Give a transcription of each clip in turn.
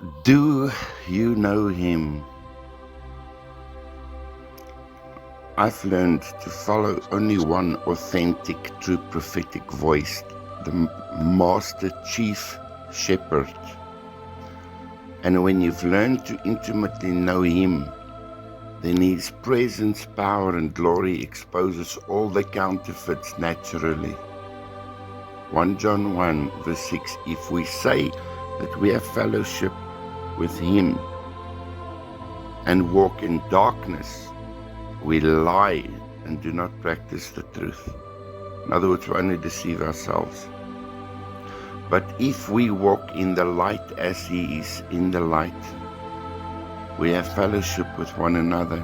Do you know him? I've learned to follow only one authentic, true prophetic voice, the Master Chief Shepherd. And when you've learned to intimately know him, then his presence, power and glory exposes all the counterfeits naturally. 1 John 1 verse 6, if we say that we have fellowship with him and walk in darkness, we lie and do not practice the truth. In other words, we only deceive ourselves. But if we walk in the light as he is in the light, we have fellowship with one another.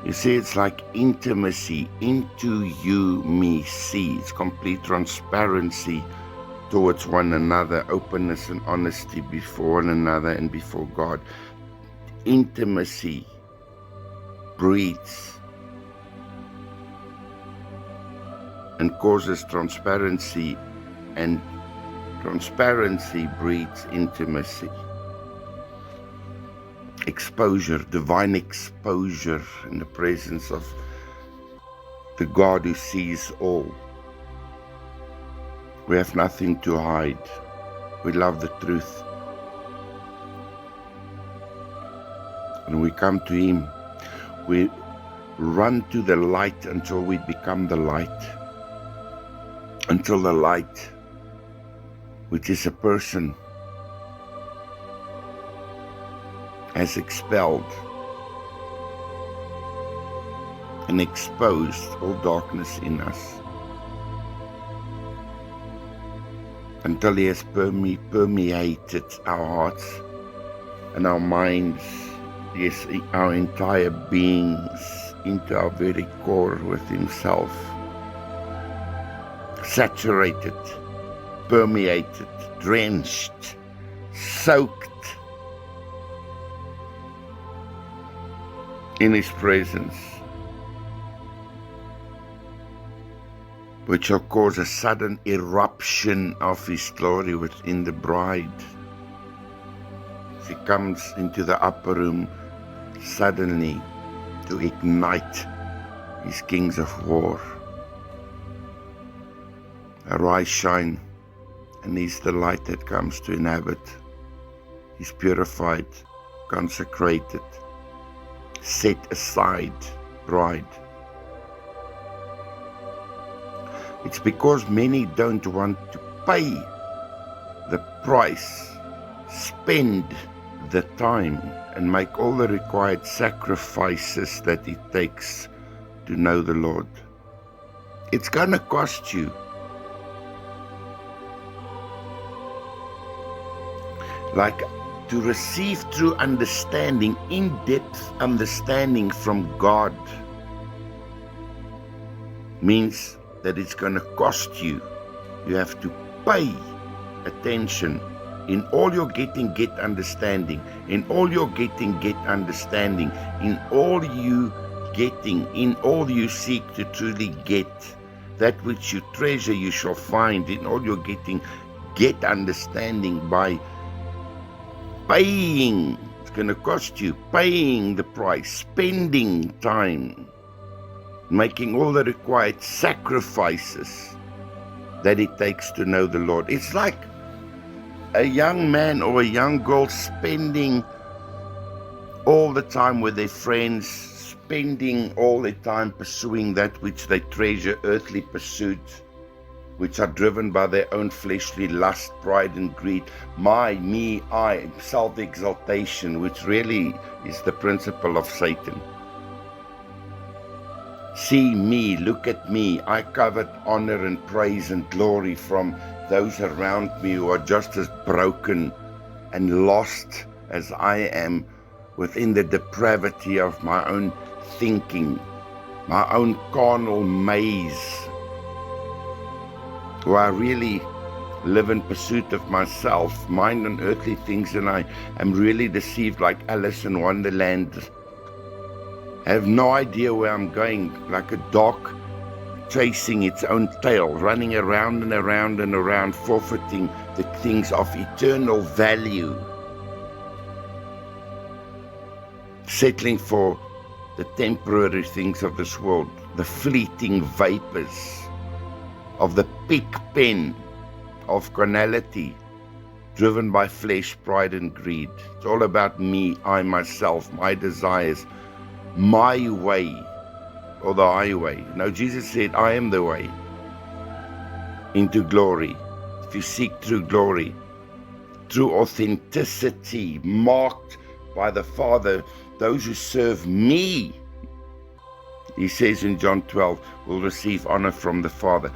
You see, it's like intimacy, into you, me, see. It's complete transparency towards one another, openness and honesty before one another and before God. Intimacy breeds and causes transparency, and transparency breeds intimacy. Exposure, divine exposure in the presence of the God who sees all. We have nothing to hide. We love the truth. And we come to him. We run to the light until we become the light. Until the light, which is a person, has expelled and exposed all darkness in us. Until he has permeated our hearts and our minds, yes, our entire beings, into our very core with himself. Saturated, permeated, drenched, soaked in his presence, which shall cause a sudden eruption of his glory within the bride. She comes into the upper room suddenly to ignite his kings of war. Arise, shine, and he's the light that comes to inhabit. He's purified, consecrated, set aside bride. It's because many don't want to pay the price, spend the time, and make all the required sacrifices that it takes to know the Lord. It's gonna cost you. Like to receive true understanding, in-depth understanding from God, means that it's going to cost you. You have to pay attention. In all you're getting, get understanding. In all you're getting, get understanding. In all you getting, in all you seek to truly get, that which you treasure you shall find. In all you're getting, get understanding by paying. It's going to cost you paying the price, spending time, making all the required sacrifices that it takes to know the Lord. It's like a young man or a young girl spending all the time with their friends, spending all their time pursuing that which they treasure, earthly pursuits, which are driven by their own fleshly lust, pride and greed, my, me, I, self-exaltation, which really is the principle of Satan. See me, look at me, I covet honor and praise and glory from those around me who are just as broken and lost as I am within the depravity of my own thinking, my own carnal maze, where I really live in pursuit of myself, mind on earthly things, and I am really deceived like Alice in Wonderland. I have no idea where I'm going, like a dark chasing its own tail, running around and around and around, forfeiting the things of eternal value, settling for the temporary things of this world, the fleeting vapors of the pig pen of carnality, driven by flesh, pride, and greed. It's all about me, I, myself, my desires, my way, or the highway. No, Jesus said, I am the way into glory. If you seek true glory, true authenticity, marked by the Father, those who serve me, he says in John 12, will receive honor from the Father.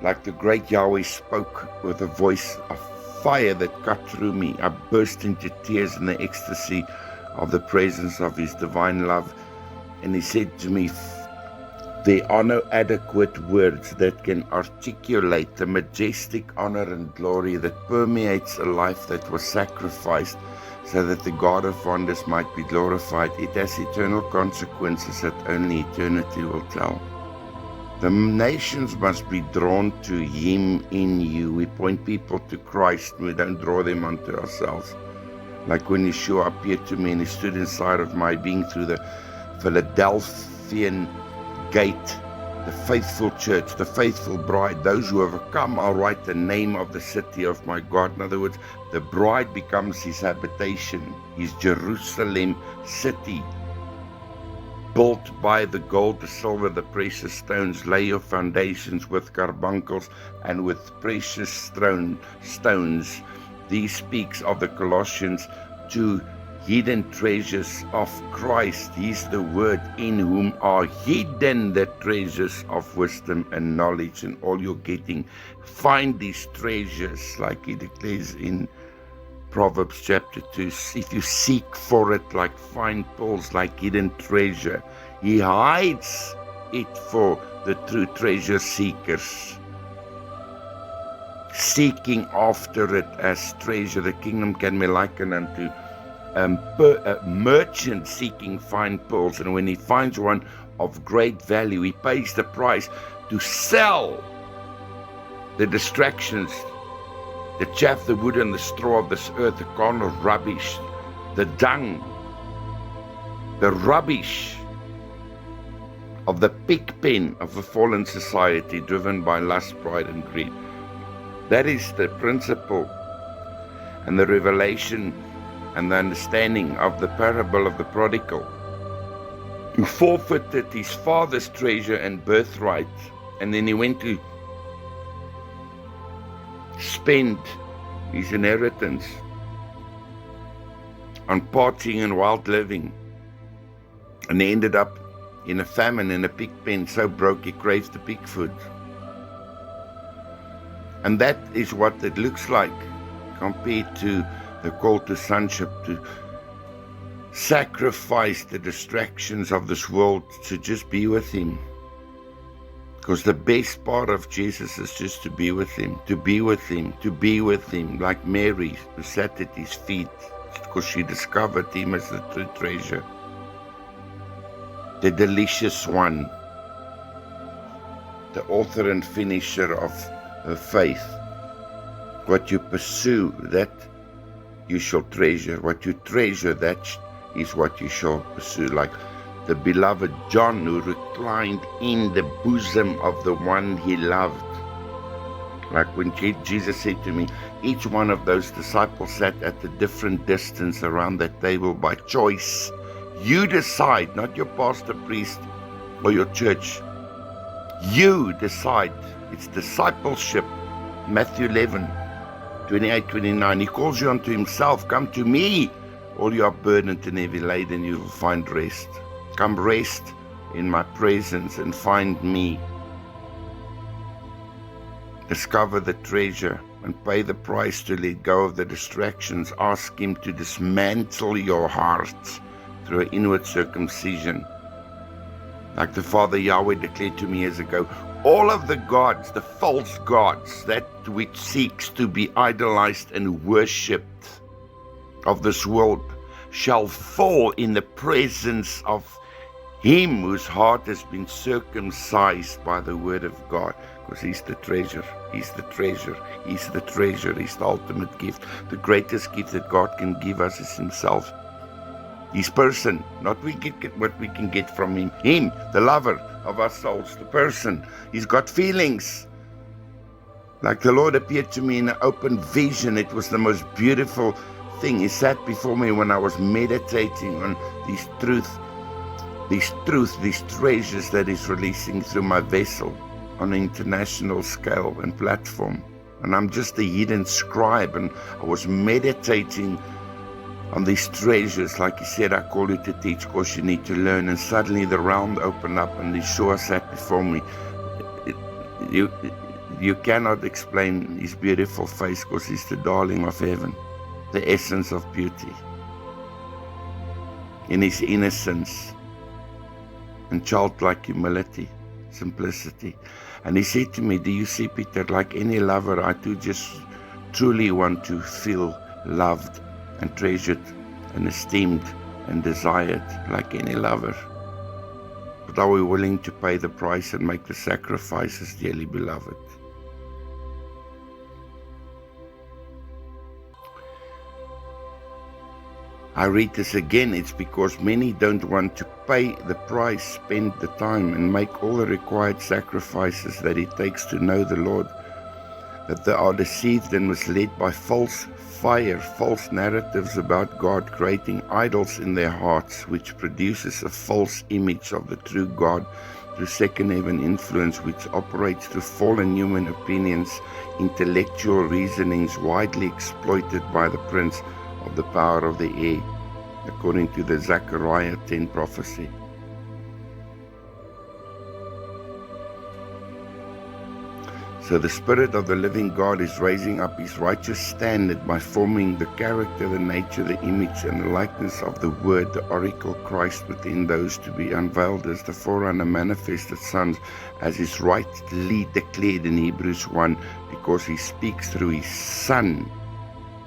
Like the great Yahweh spoke with a voice of fire that cut through me, I burst into tears in the ecstasy of the presence of his divine love. And he said to me, there are no adequate words that can articulate the majestic honor and glory that permeates a life that was sacrificed so that the God of wonders might be glorified. It has eternal consequences that only eternity will tell. The nations must be drawn to him in you. We point people to Christ, we don't draw them unto ourselves. Like when Yeshua appeared to me and he stood inside of my being through the Philadelphian gate, the faithful church, the faithful bride, those who overcome, I'll write the name of the city of my God. In other words, the bride becomes his habitation, his Jerusalem city, built by the gold, the silver, the precious stones. Lay your foundations with carbuncles and with precious stones. These speaks of the Colossians 2 hidden treasures of Christ. He's the word, in whom are hidden the treasures of wisdom and knowledge. And all you're getting, find these treasures, like he declares in Proverbs chapter 2. If you seek for it like fine pearls, like hidden treasure, he hides it for the true treasure seekers, seeking after it as treasure. The kingdom can be likened unto a merchant seeking fine pearls, and when he finds one of great value, he pays the price to sell the distractions, the chaff, the wood, and the straw of this earth, the carnal rubbish, the dung, the rubbish of the pig pen of a fallen society driven by lust, pride, and greed. That is the principle and the revelation and the understanding of the parable of the prodigal, who forfeited his father's treasure and birthright, and then he went to spend his inheritance on partying and wild living, and he ended up in a famine in a pig pen, so broke he craved the pig food. And that is what it looks like compared to the call to sonship, to sacrifice the distractions of this world to just be with him. Because the best part of Jesus is just to be with him, to be with him, to be with him, like Mary who sat at his feet because she discovered him as the true treasure, the delicious one, the author and finisher of her faith. What you pursue, that you shall treasure. What you treasure, that is what you shall pursue. Like the beloved John, who reclined in the bosom of the one he loved. Like when Jesus said to me, each one of those disciples sat at a different distance around that table by choice. You decide, not your pastor, priest, or your church. You decide. It's discipleship. Matthew 11:28-29. He calls you unto himself. Come to me, all you are burdened and heavy laden, you will find rest. Come rest in my presence and find me. Discover the treasure and pay the price to let go of the distractions. Ask him to dismantle your heart through an inward circumcision. Like the Father Yahweh declared to me years ago, all of the gods, the false gods, that which seeks to be idolized and worshipped of this world, shall fall in the presence of Him whose heart has been circumcised by the word of God, because he's the treasure, he's the treasure, he's the treasure, he's the ultimate gift. The greatest gift that God can give us is himself. His person, not we get what we can get from him. Him, the lover of our souls, the person. He's got feelings. Like the Lord appeared to me in an open vision. It was the most beautiful thing. He sat before me when I was meditating on these treasures that he's releasing through my vessel on an international scale and platform. And I'm just a hidden scribe, and I was meditating on these treasures. Like he said, I call you to teach because you need to learn. And suddenly the realm opened up and Yeshua sat before me. You cannot explain his beautiful face, because he's the darling of heaven, the essence of beauty, in his innocence and childlike humility, simplicity. And he said to me, do you see, Peter, like any lover, I do just truly want to feel loved and treasured and esteemed and desired like any lover. But are we willing to pay the price and make the sacrifices, dearly beloved? I read this again. It's because many don't want to pay the price, spend the time, and make all the required sacrifices that it takes to know the Lord, that they are deceived and misled by false fire, false narratives about God, creating idols in their hearts, which produces a false image of the true God through second heaven influence, which operates through fallen human opinions, intellectual reasonings widely exploited by the prince of the power of the air, according to the Zechariah 10 prophecy. So the Spirit of the living God is raising up his righteous standard by forming the character, the nature, the image, and the likeness of the Word, the oracle Christ within those to be unveiled as the forerunner manifested sons, as is rightly declared in Hebrews 1, because he speaks through his Son,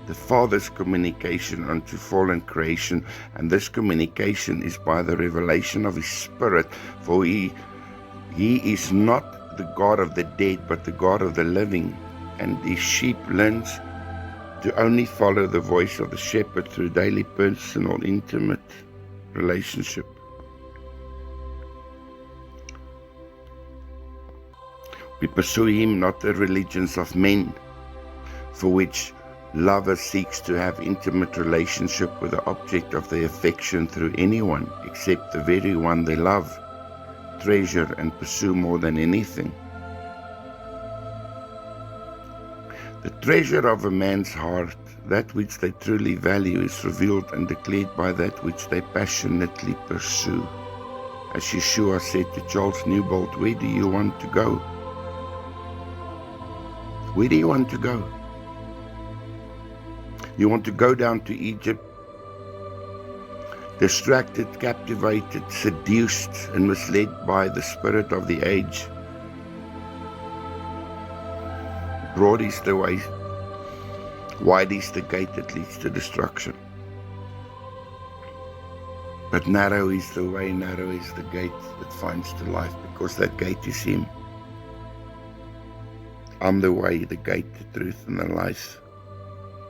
the Father's communication unto fallen creation, and this communication is by the revelation of his Spirit, for he is not the God of the dead, but the God of the living, and his sheep learns to only follow the voice of the shepherd through daily, personal, intimate relationship. We pursue him, not the religions of men, for which lover seeks to have intimate relationship with the object of their affection through anyone except the very one they love, treasure, and pursue more than anything. The treasure of a man's heart, that which they truly value, is revealed and declared by that which they passionately pursue. As Yeshua said to Charles Newbold, where do you want to go? Where do you want to go? You want to go down to Egypt, distracted, captivated, seduced, and misled by the spirit of the age. Broad is the way, wide is the gate that leads to destruction. But narrow is the way, narrow is the gate that finds to life, because that gate is him. I'm the way, the gate, the truth, and the life.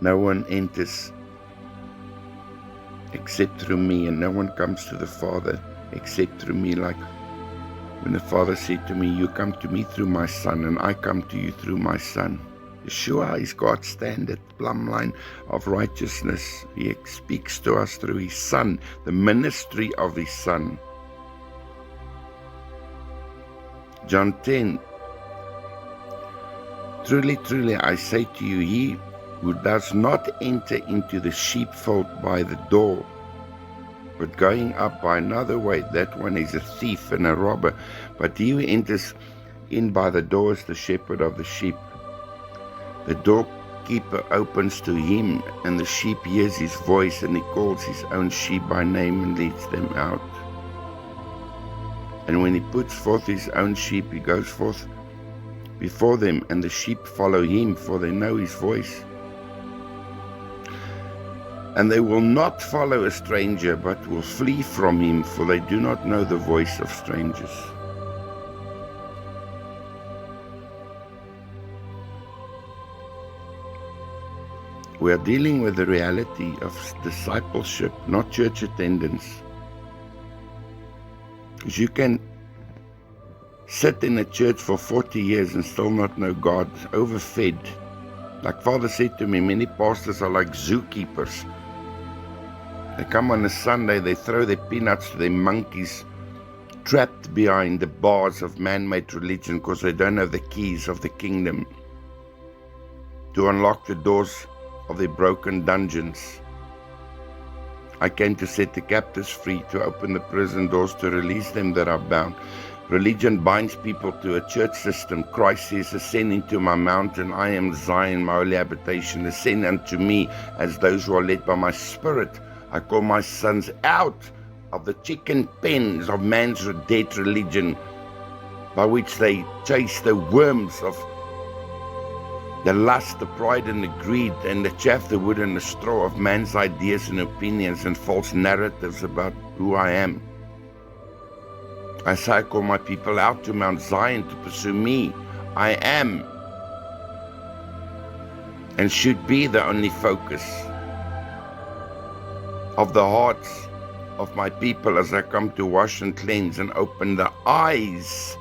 No one enters except through me, and no one comes to the Father except through me. Like when the Father said to me, you come to me through my Son, and I come to you through my Son. Yeshua is God's standard, plumb line of righteousness. He speaks to us through his Son, the ministry of his Son. John 10, truly, truly, I say to you, he who does not enter into the sheepfold by the door, but going up by another way, that one is a thief and a robber. But he who enters in by the door is the shepherd of the sheep. The doorkeeper opens to him, and the sheep hears his voice, and he calls his own sheep by name and leads them out. And when he puts forth his own sheep, he goes forth before them, and the sheep follow him, for they know his voice. And they will not follow a stranger, but will flee from him, for they do not know the voice of strangers. We are dealing with the reality of discipleship, not church attendance. Because you can sit in a church for 40 years and still not know God, overfed. Like Father said to me, many pastors are like zookeepers. They come on a Sunday, they throw their peanuts to their monkeys, trapped behind the bars of man-made religion because they don't have the keys of the kingdom to unlock the doors of their broken dungeons. I came to set the captives free, to open the prison doors, to release them that are bound. Religion binds people to a church system. Christ says, ascend into my mountain. I am Zion, my holy habitation. Ascend unto me as those who are led by my spirit. I call my sons out of the chicken pens of man's dead religion, by which they chase the worms of the lust, the pride and the greed, and the chaff, the wood and the straw of man's ideas and opinions and false narratives about who I am. I say, I call my people out to Mount Zion to pursue me. I am and should be the only focus of the hearts of my people as I come to wash and cleanse and open the eyes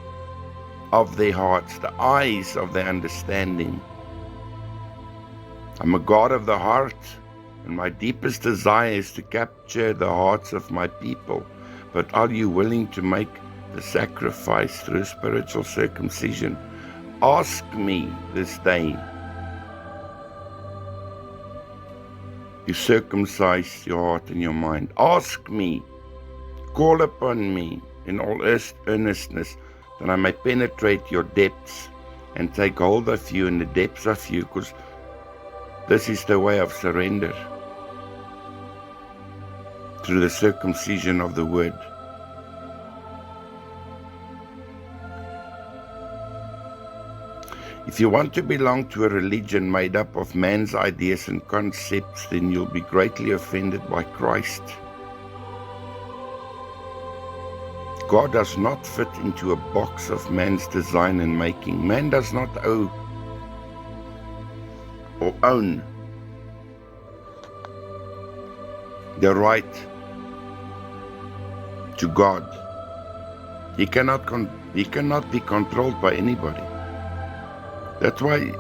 of their hearts, the eyes of their understanding. I'm a God of the heart, and my deepest desire is to capture the hearts of my people. But are you willing to make the sacrifice through spiritual circumcision? Ask me this day. You circumcise your heart and your mind. Ask me, call upon me in all earnestness, that I may penetrate your depths and take hold of you in the depths of you, because this is the way of surrender, through the circumcision of the word. If you want to belong to a religion made up of man's ideas and concepts, then you'll be greatly offended by Christ. God does not fit into a box of man's design and making. Man does not owe or own the right to God. He cannot be controlled by anybody. That's why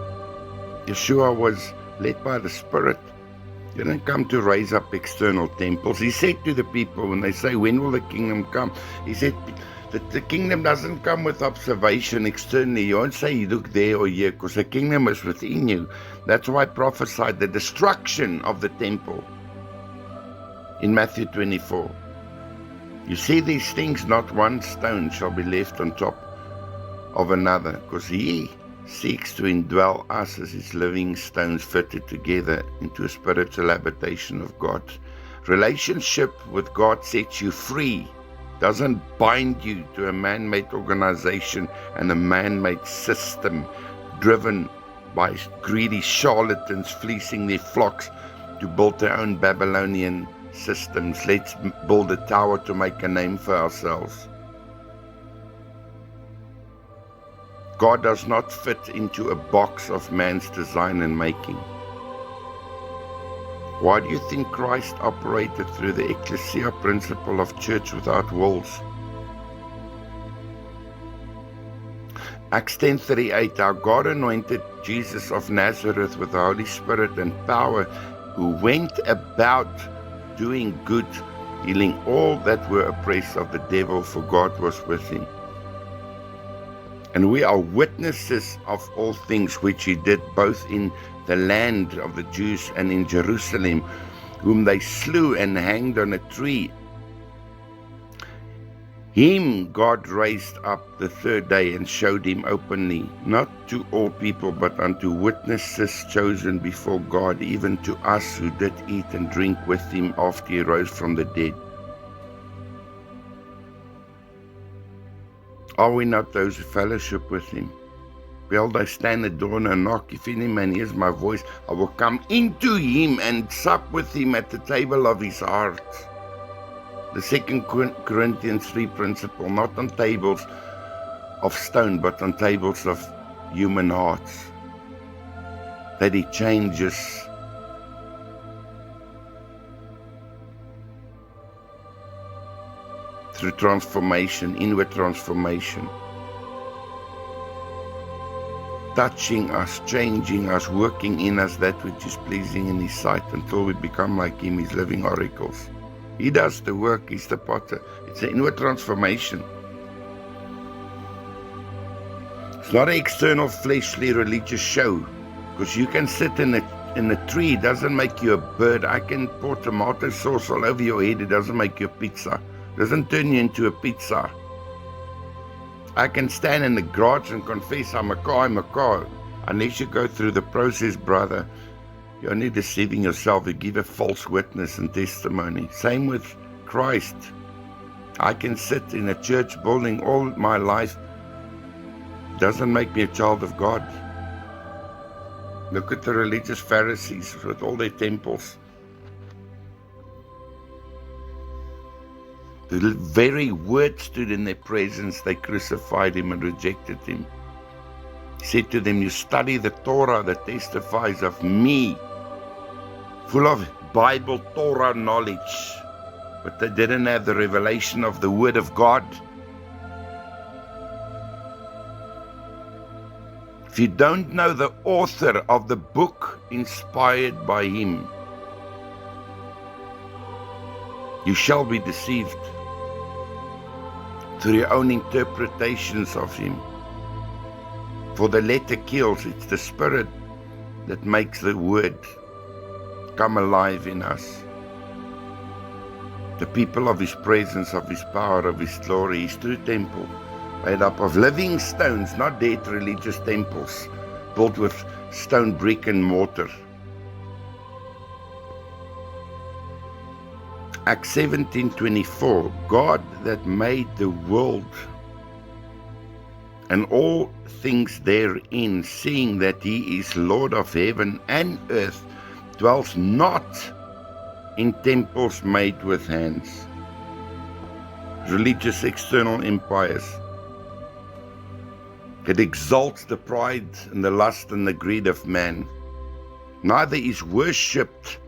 Yeshua was led by the Spirit. He didn't come to raise up external temples. He said to the people, when they say, when will the kingdom come? He said that the kingdom doesn't come with observation externally. You won't say, look there or here, because the kingdom is within you. That's why I prophesied the destruction of the temple in Matthew 24. You see these things, not one stone shall be left on top of another, because he seeks to indwell us as his living stones fitted together into a spiritual habitation of God. Relationship with God sets you free, doesn't bind you to a man-made organization and a man-made system driven by greedy charlatans fleecing their flocks to build their own Babylonian systems. Let's build a tower to make a name for ourselves. God does not fit into a box of man's design and making. Why do you think Christ operated through the ecclesia principle of church without walls? Acts 10:38, our God anointed Jesus of Nazareth with the Holy Spirit and power, who went about doing good, healing all that were oppressed of the devil, for God was with him. And we are witnesses of all things which he did, both in the land of the Jews and in Jerusalem, whom they slew and hanged on a tree. Him God raised up the third day and showed him openly, not to all people, but unto witnesses chosen before God, even to us who did eat and drink with him after he rose from the dead. Are we not those who fellowship with him? Behold, I stand at the door and knock. If any man hears my voice, I will come into him and sup with him at the table of his heart. The 2 Corinthians 3 principle, not on tables of stone, but on tables of human hearts. That he changes through transformation, inward transformation. Touching us, changing us, working in us that which is pleasing in his sight until we become like him, his living oracles. He does the work, he's the potter. It's an inward transformation. It's not an external fleshly religious show, because you can sit in a tree, it doesn't make you a bird. I can pour tomato sauce all over your head, it doesn't make you a pizza. It doesn't turn you into a pizza. I can stand in the garage and confess I'm a car. Unless you go through the process, brother, you're only deceiving yourself. You give a false witness and testimony. Same with Christ. I can sit in a church building all my life. It doesn't make me a child of God. Look at the religious Pharisees with all their temples. The very word stood in their presence, they crucified him and rejected him. He said to them, you study the Torah that testifies of me, full of Bible Torah knowledge, but they didn't have the revelation of the Word of God. If you don't know the author of the book inspired by him, you shall be deceived through your own interpretations of him. For the letter kills, it's the spirit that makes the word come alive in us. The people of his presence, of his power, of his glory, his true temple, made up of living stones, not dead religious temples, built with stone, brick and mortar. Acts 17:24, God that made the world and all things therein, seeing that he is Lord of heaven and earth, dwells not in temples made with hands. Religious external empires. It exalts the pride and the lust and the greed of man. Neither is worshipped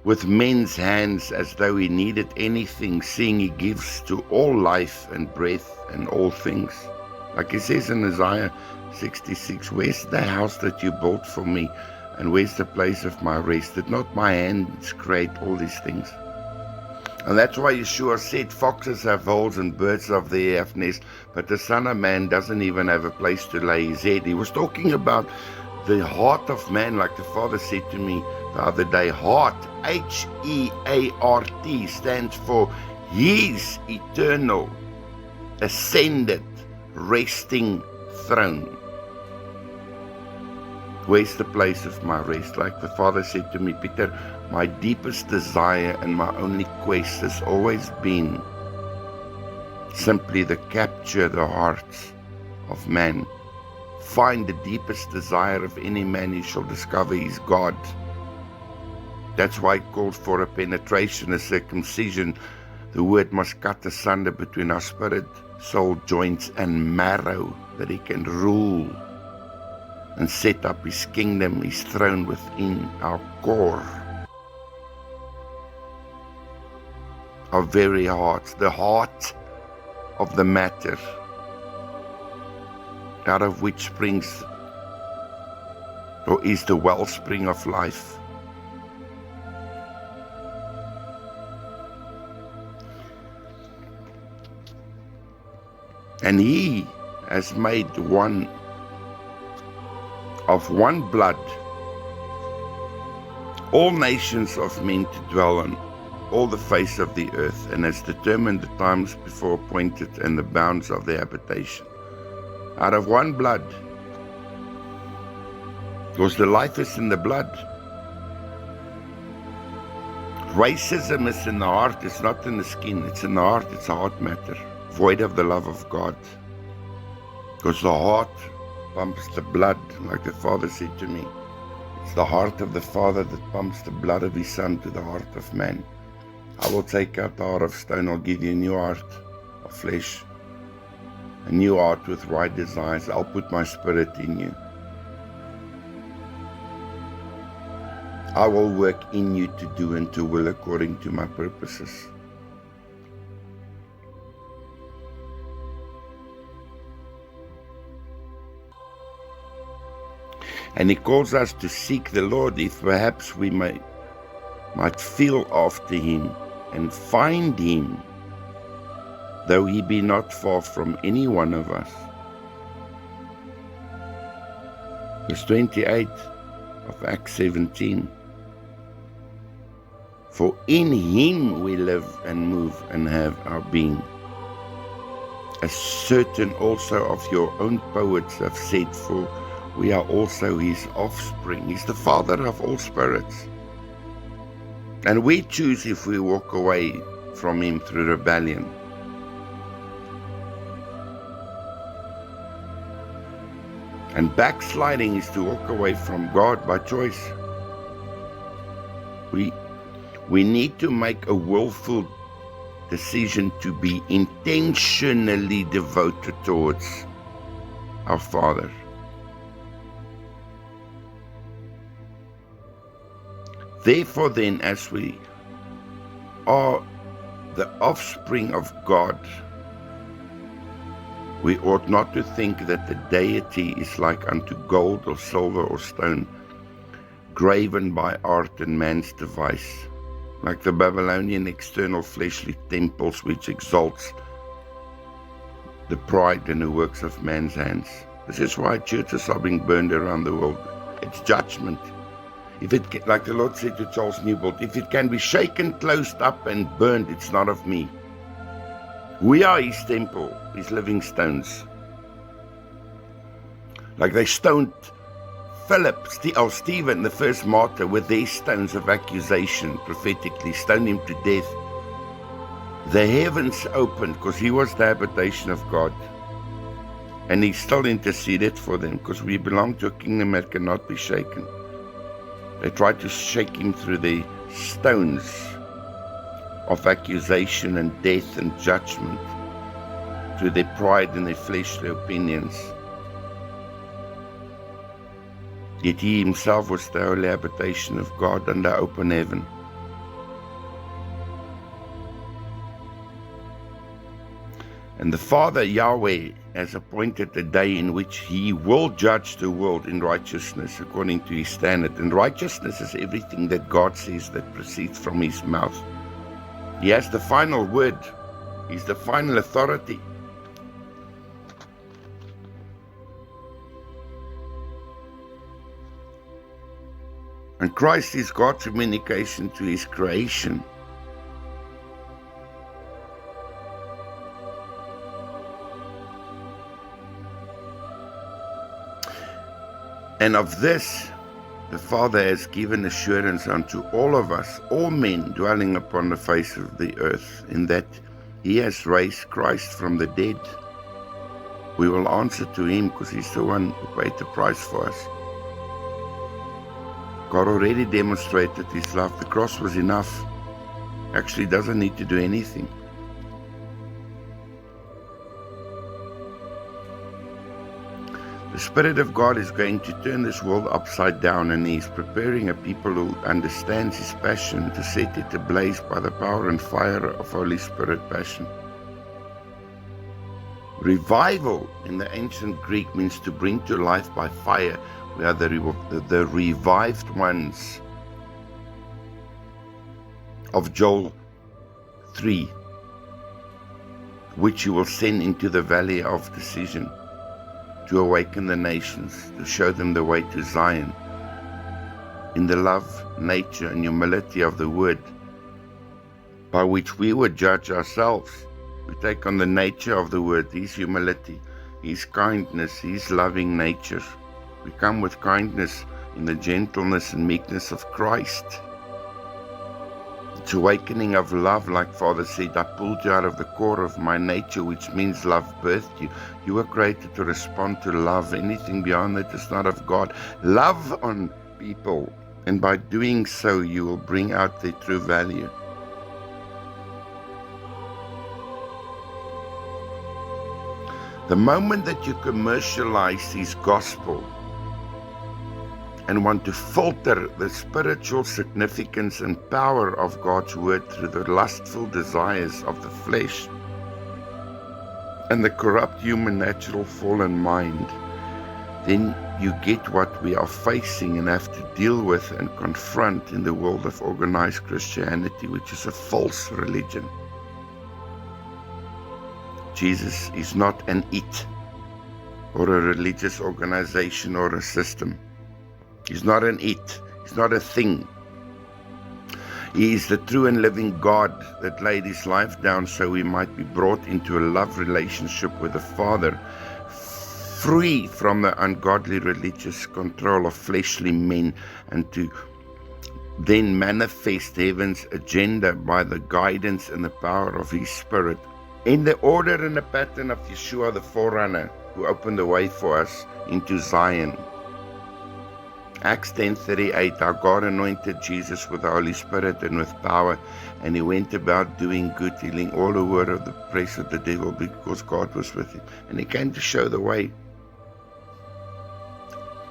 with men's hands as though he needed anything, seeing he gives to all life and breath and all things. Like he says in Isaiah 66, where's the house that you built for me? And where's the place of my rest? Did not my hands create all these things? And that's why Yeshua said, foxes have holes and birds of the air have nests, but the Son of Man doesn't even have a place to lay his head. He was talking about the heart of man, like the Father said to me the other day. Heart, H-E-A-R-T, stands for his eternal, ascended, resting throne. Where's the place of my rest? Like the Father said to me, Peter, my deepest desire and my only quest has always been simply to capture the hearts of man. Find the deepest desire of any man, he shall discover his God. That's why it calls for a penetration, a circumcision. The word must cut asunder between our spirit, soul, joints, and marrow, that he can rule and set up his kingdom, his throne within our core, our very hearts, the heart of the matter, out of which springs, or is the wellspring of life. And he has made one of one blood all nations of men to dwell on all the face of the earth, and has determined the times before appointed and the bounds of their habitation. Out of one blood, because the life is in the blood. Racism is in the heart, it's not in the skin, it's in the heart, it's a heart matter, void of the love of God. Because the heart pumps the blood, like the Father said to me. It's the heart of the Father that pumps the blood of His Son to the heart of man. I will take out the heart of stone, I'll give you a new heart of flesh, a new heart with right desires. I'll put my Spirit in you. I will work in you to do and to will according to my purposes. And He calls us to seek the Lord, if perhaps we might feel after Him and find Him, though He be not far from any one of us. Verse 28 of Acts 17. For in Him we live and move and have our being. As certain also of your own poets have said, for we are also His offspring. He's the Father of all spirits. And we choose if we walk away from Him through rebellion. And backsliding is to walk away from God by choice. We need to make a willful decision to be intentionally devoted towards our Father. Therefore then, as we are the offspring of God, we ought not to think that the deity is like unto gold or silver or stone, graven by art and man's device, like the Babylonian external fleshly temples which exalts the pride and the works of man's hands. This is why churches are being burned around the world. It's judgment. If it, like the Lord said to Charles Newbold, if it can be shaken, closed up and burned, it's not of me. We are His temple, His living stones. Like they stoned Philip or Stephen, the first martyr, with their stones of accusation, prophetically stoned him to death. The heavens opened because he was the habitation of God. And He still interceded for them because we belong to a kingdom that cannot be shaken. They tried to shake Him through the stones of accusation and death and judgment, through their pride and their fleshly opinions. Yet He Himself was the holy habitation of God under open heaven. And the Father Yahweh has appointed a day in which He will judge the world in righteousness according to His standard. And righteousness is everything that God says that proceeds from His mouth. He has the final word. He's the final authority. And Christ is God's communication to His creation. And of this, the Father has given assurance unto all of us, all men dwelling upon the face of the earth, in that He has raised Christ from the dead. We will answer to Him because He's the one who paid the price for us. God already demonstrated His love. The cross was enough. Actually, doesn't need to do anything. The Spirit of God is going to turn this world upside down, and He is preparing a people who understands His passion to set it ablaze by the power and fire of Holy Spirit passion. Revival in the ancient Greek means to bring to life by fire. We are the revived ones of Joel 3, which You will send into the valley of decision, to awaken the nations, to show them the way to Zion, in the love, nature, and humility of the Word, by which we would judge ourselves. We take on the nature of the Word, His humility, His kindness, His loving nature. We come with kindness in the gentleness and meekness of Christ. It's awakening of love, like Father said. I pulled you out of the core of my nature, which means love birthed you. You were created to respond to love. Anything beyond that is not of God. Love on people, and by doing so, you will bring out their true value. The moment that you commercialize His gospel and want to filter the spiritual significance and power of God's word through the lustful desires of the flesh and the corrupt human natural fallen mind, then you get what we are facing and have to deal with and confront in the world of organized Christianity, which is a false religion. Jesus is not an it or a religious organization or a system. He's not an it. He's not a thing. He is the true and living God that laid His life down so we might be brought into a love relationship with the Father, free from the ungodly religious control of fleshly men, and to then manifest heaven's agenda by the guidance and the power of His Spirit, in the order and the pattern of Yeshua the forerunner, who opened the way for us into Zion. Acts 10:38, our God anointed Jesus with the Holy Spirit and with power, and He went about doing good, healing all who were of the oppressed of the devil, because God was with Him. And He came to show the way.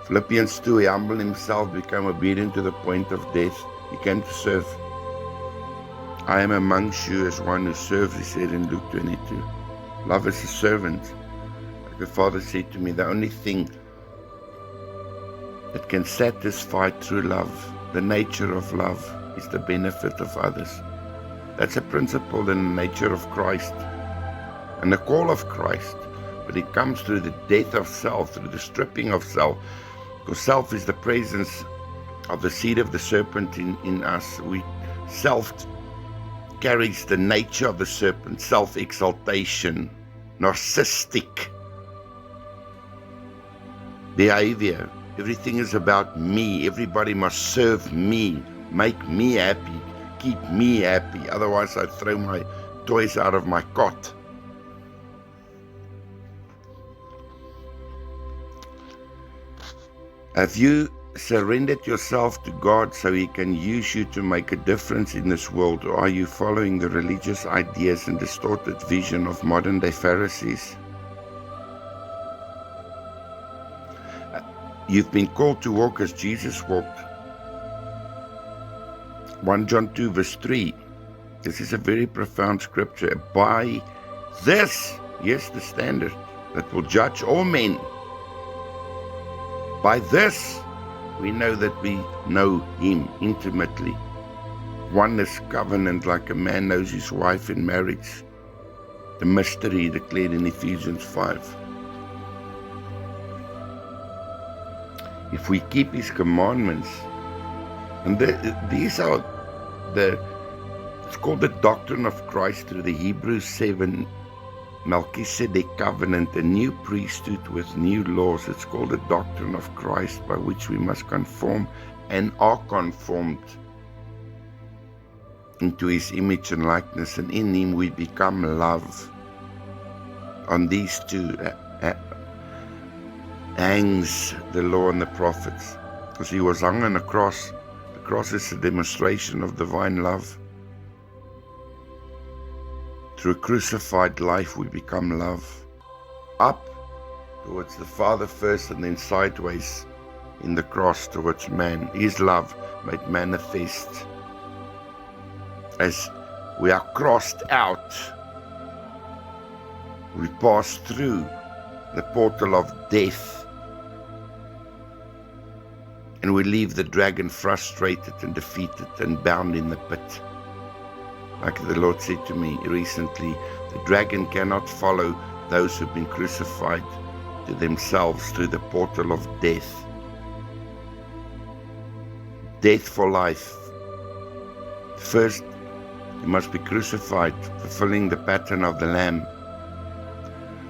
Philippians 2, He humbled Himself, became obedient to the point of death. He came to serve. I am amongst you as one who serves, He said in Luke 22. Love is a servant. Like the Father said to me, the only thing that can satisfy true love, the nature of love, is the benefit of others. That's a principle in the nature of Christ and the call of Christ. But it comes through the death of self, through the stripping of self. Because self is the presence of the seed of the serpent in us. Self carries the nature of the serpent, self-exaltation, narcissistic behavior. Everything is about me. Everybody must serve me, make me happy, keep me happy. Otherwise, I throw my toys out of my cot. Have you surrendered yourself to God so He can use you to make a difference in this world, or are you following the religious ideas and distorted vision of modern-day Pharisees? You've been called to walk as Jesus walked. 1 John 2 verse 3. This is a very profound scripture. By this, yes, the standard that will judge all men. By this, we know that we know Him intimately. Oneness covenant, like a man knows his wife in marriage. The mystery declared in Ephesians 5. If we keep His commandments, and these are it's called the doctrine of Christ through the Hebrews 7 Melchizedek covenant, a new priesthood with new laws. It's called the doctrine of Christ, by which we must conform and are conformed into His image and likeness, and in Him we become love. On these two hangs the law and the prophets, because He was hung on a cross. The cross is a demonstration of divine love. Through a crucified life we become love. Up towards the Father first, and then sideways in the cross towards man. His love made manifest. As we are crossed out, we pass through the portal of death, and we leave the dragon frustrated and defeated and bound in the pit. Like the Lord said to me recently, the dragon cannot follow those who've been crucified to themselves through the portal of death. Death for life. First, you must be crucified, fulfilling the pattern of the Lamb.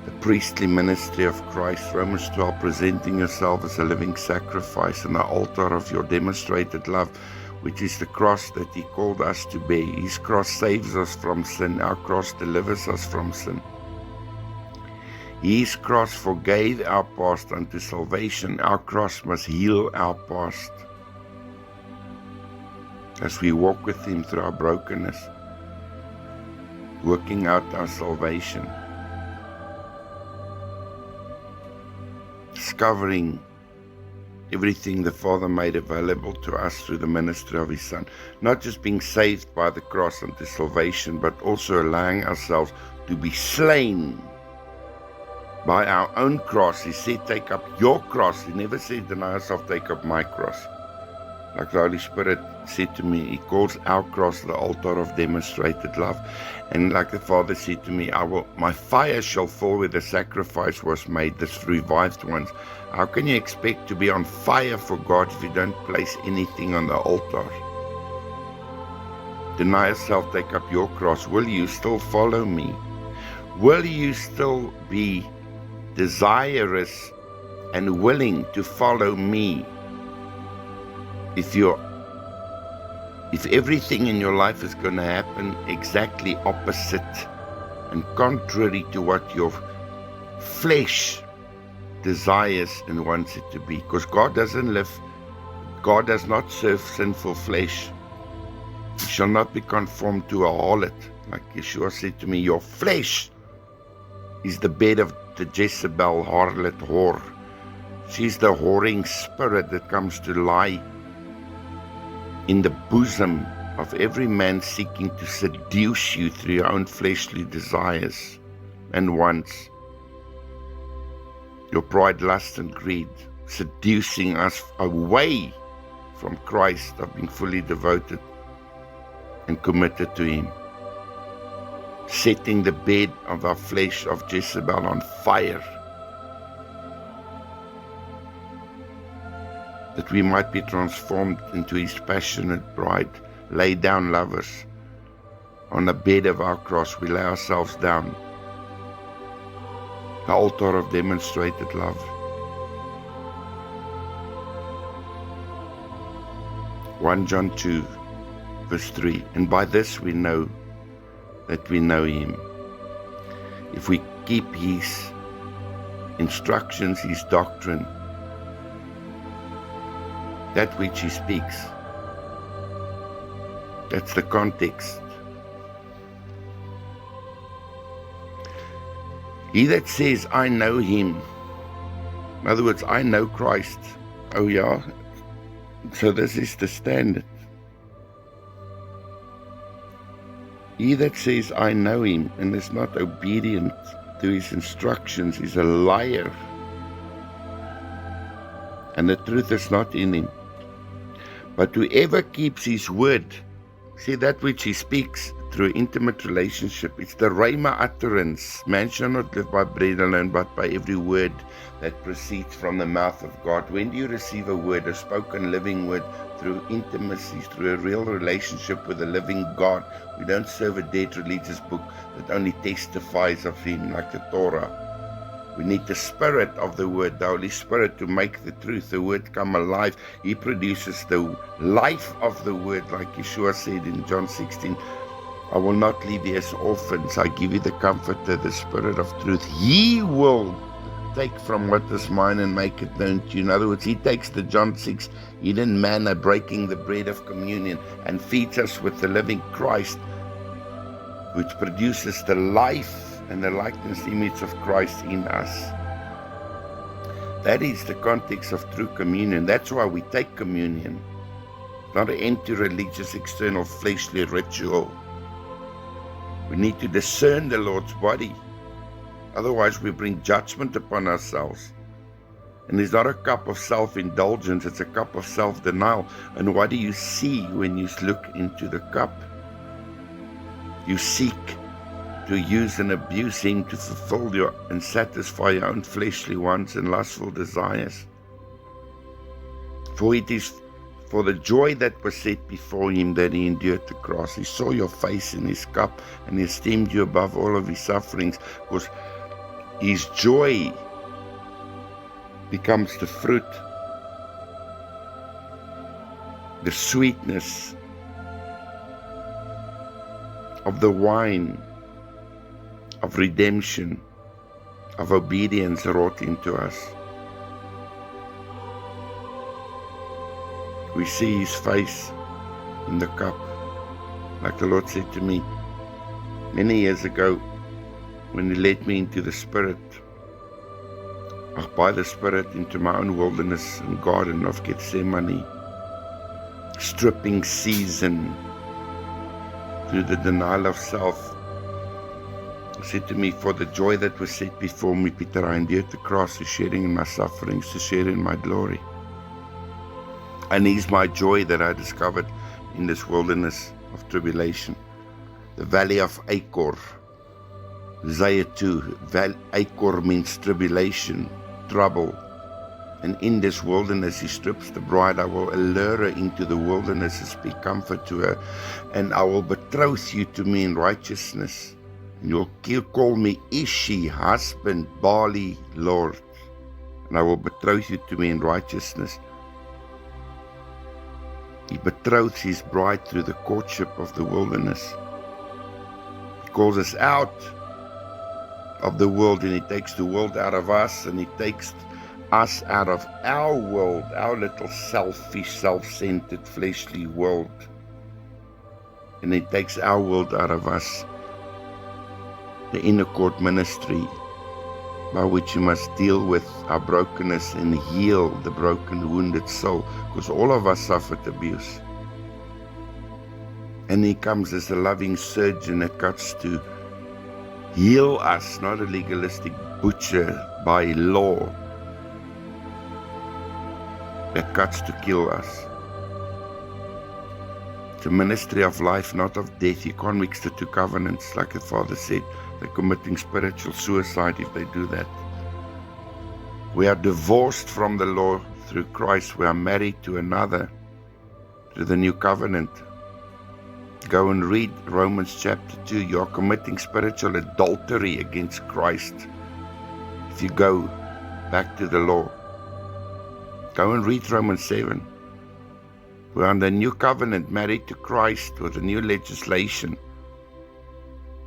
The priestly ministry of Christ, Romans 12, presenting yourself as a living sacrifice on the altar of your demonstrated love, which is the cross that He called us to bear. His cross saves us from sin. Our cross delivers us from sin. His cross forgave our past unto salvation. Our cross must heal our past as we walk with Him through our brokenness, working out our salvation, discovering everything the Father made available to us through the ministry of His Son. Not just being saved by the cross unto salvation, but also allowing ourselves to be slain by our own cross. He said, take up your cross. He never said, deny yourself, take up my cross. Like the Holy Spirit said to me, He calls our cross the altar of demonstrated love. And like the Father said to me, my fire shall fall where the sacrifice was made, this revived ones. How can you expect to be on fire for God if you don't place anything on the altar? Deny yourself, take up your cross. Will you still follow me? Will you still be desirous and willing to follow me? If everything in your life is going to happen exactly opposite and contrary to what your flesh desires and wants it to be, because God does not serve sinful flesh. You shall not be conformed to a harlot. Like Yeshua said to me, your flesh is the bed of the Jezebel, harlot, whore. She's the whoring spirit that comes to lie in the bosom of every man, seeking to seduce you through your own fleshly desires and wants. Your pride, lust, and greed, seducing us away from Christ, of being fully devoted and committed to Him. Setting the bed of our flesh of Jezebel on fire, that we might be transformed into His passionate bride. Lay down, lovers. On the bed of our cross, we lay ourselves down. The altar of demonstrated love. 1 John 2, verse 3. And by this we know that we know Him, if we keep His instructions, His doctrine, that which He speaks. That's the context. He that says, I know Him, in other words, I know Christ. Oh yeah, so this is the standard. He that says, I know Him, and is not obedient to His instructions is a liar, and the truth is not in him. But whoever keeps His word, see, that which He speaks through intimate relationship, it's the Rhema utterance. Man shall not live by bread alone, but by every word that proceeds from the mouth of God. When do you receive a word, a spoken living word? Through intimacy, through a real relationship with the living God. We don't serve a dead religious book that only testifies of Him, like the Torah. We need the Spirit of the Word, the Holy Spirit, to make the truth, the Word, come alive. He produces the life of the Word, like Yeshua said in John 16, I will not leave you as orphans. I give you the Comforter, the Spirit of truth. He will take from what is mine and make it known to you. In other words, He takes the John 6 hidden manna, breaking the bread of communion, and feeds us with the living Christ, which produces the life and the likeness image of Christ in us. That is the context of true communion. That's why we take communion. Not an empty religious, external, fleshly ritual. We need to discern the Lord's body. Otherwise we bring judgment upon ourselves. And it's not a cup of self-indulgence, it's a cup of self-denial. And what do you see when you look into the cup? You seek to use and abuse Him to fulfill your and satisfy your own fleshly wants and lustful desires. For it is for the joy that was set before Him that He endured the cross. He saw your face in His cup, and He esteemed you above all of His sufferings, because His joy becomes the fruit. the sweetness of the wine of redemption, of obedience wrought into us. We see His face in the cup, like the Lord said to me many years ago when He led me into the Spirit, by the Spirit, into my own wilderness and garden of Gethsemane, stripping season through the denial of self. He said to me, for the joy that was set before me, Peter, I endured the cross, to sharing in my sufferings, to share in my glory. And He's my joy that I discovered in this wilderness of tribulation. The valley of Achor, Isaiah 2, Achor means tribulation, trouble. And in this wilderness He strips the bride. I will allure her into the wilderness and speak comfort to her. And I will betroth you to me in righteousness. And you'll call me Ishi, husband, Bali, Lord. And I will betroth you to me in righteousness. He betroths His bride through the courtship of the wilderness. He calls us out of the world, and He takes the world out of us, and He takes us out of our world, our little selfish, self-centered, fleshly world. And He takes our world out of us, the inner court ministry, by which you must deal with our brokenness and heal the broken, wounded soul, because all of us suffered abuse. And He comes as a loving surgeon that cuts to heal us, not a legalistic butcher by law that cuts to kill us. It's a ministry of life, not of death. You can't mix the two covenants, like the Father said. They're committing spiritual suicide if they do that. We are divorced from the law through Christ. We are married to another, to the new covenant. Go and read Romans chapter 2. You are committing spiritual adultery against Christ if you go back to the law. Go and read Romans 7. We're under a new covenant, married to Christ with a new legislation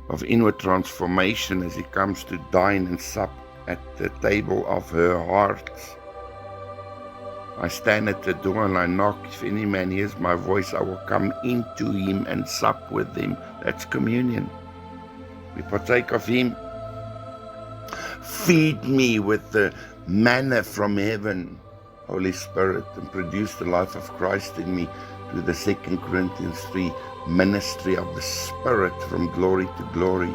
of inward transformation as He comes to dine and sup at the table of her heart. I stand at the door and I knock. If any man hears my voice, I will come into him and sup with him. That's communion. We partake of Him. Feed me with the manna from heaven, Holy Spirit, and produce the life of Christ in me through the 2 Corinthians 3 ministry of the Spirit from glory to glory.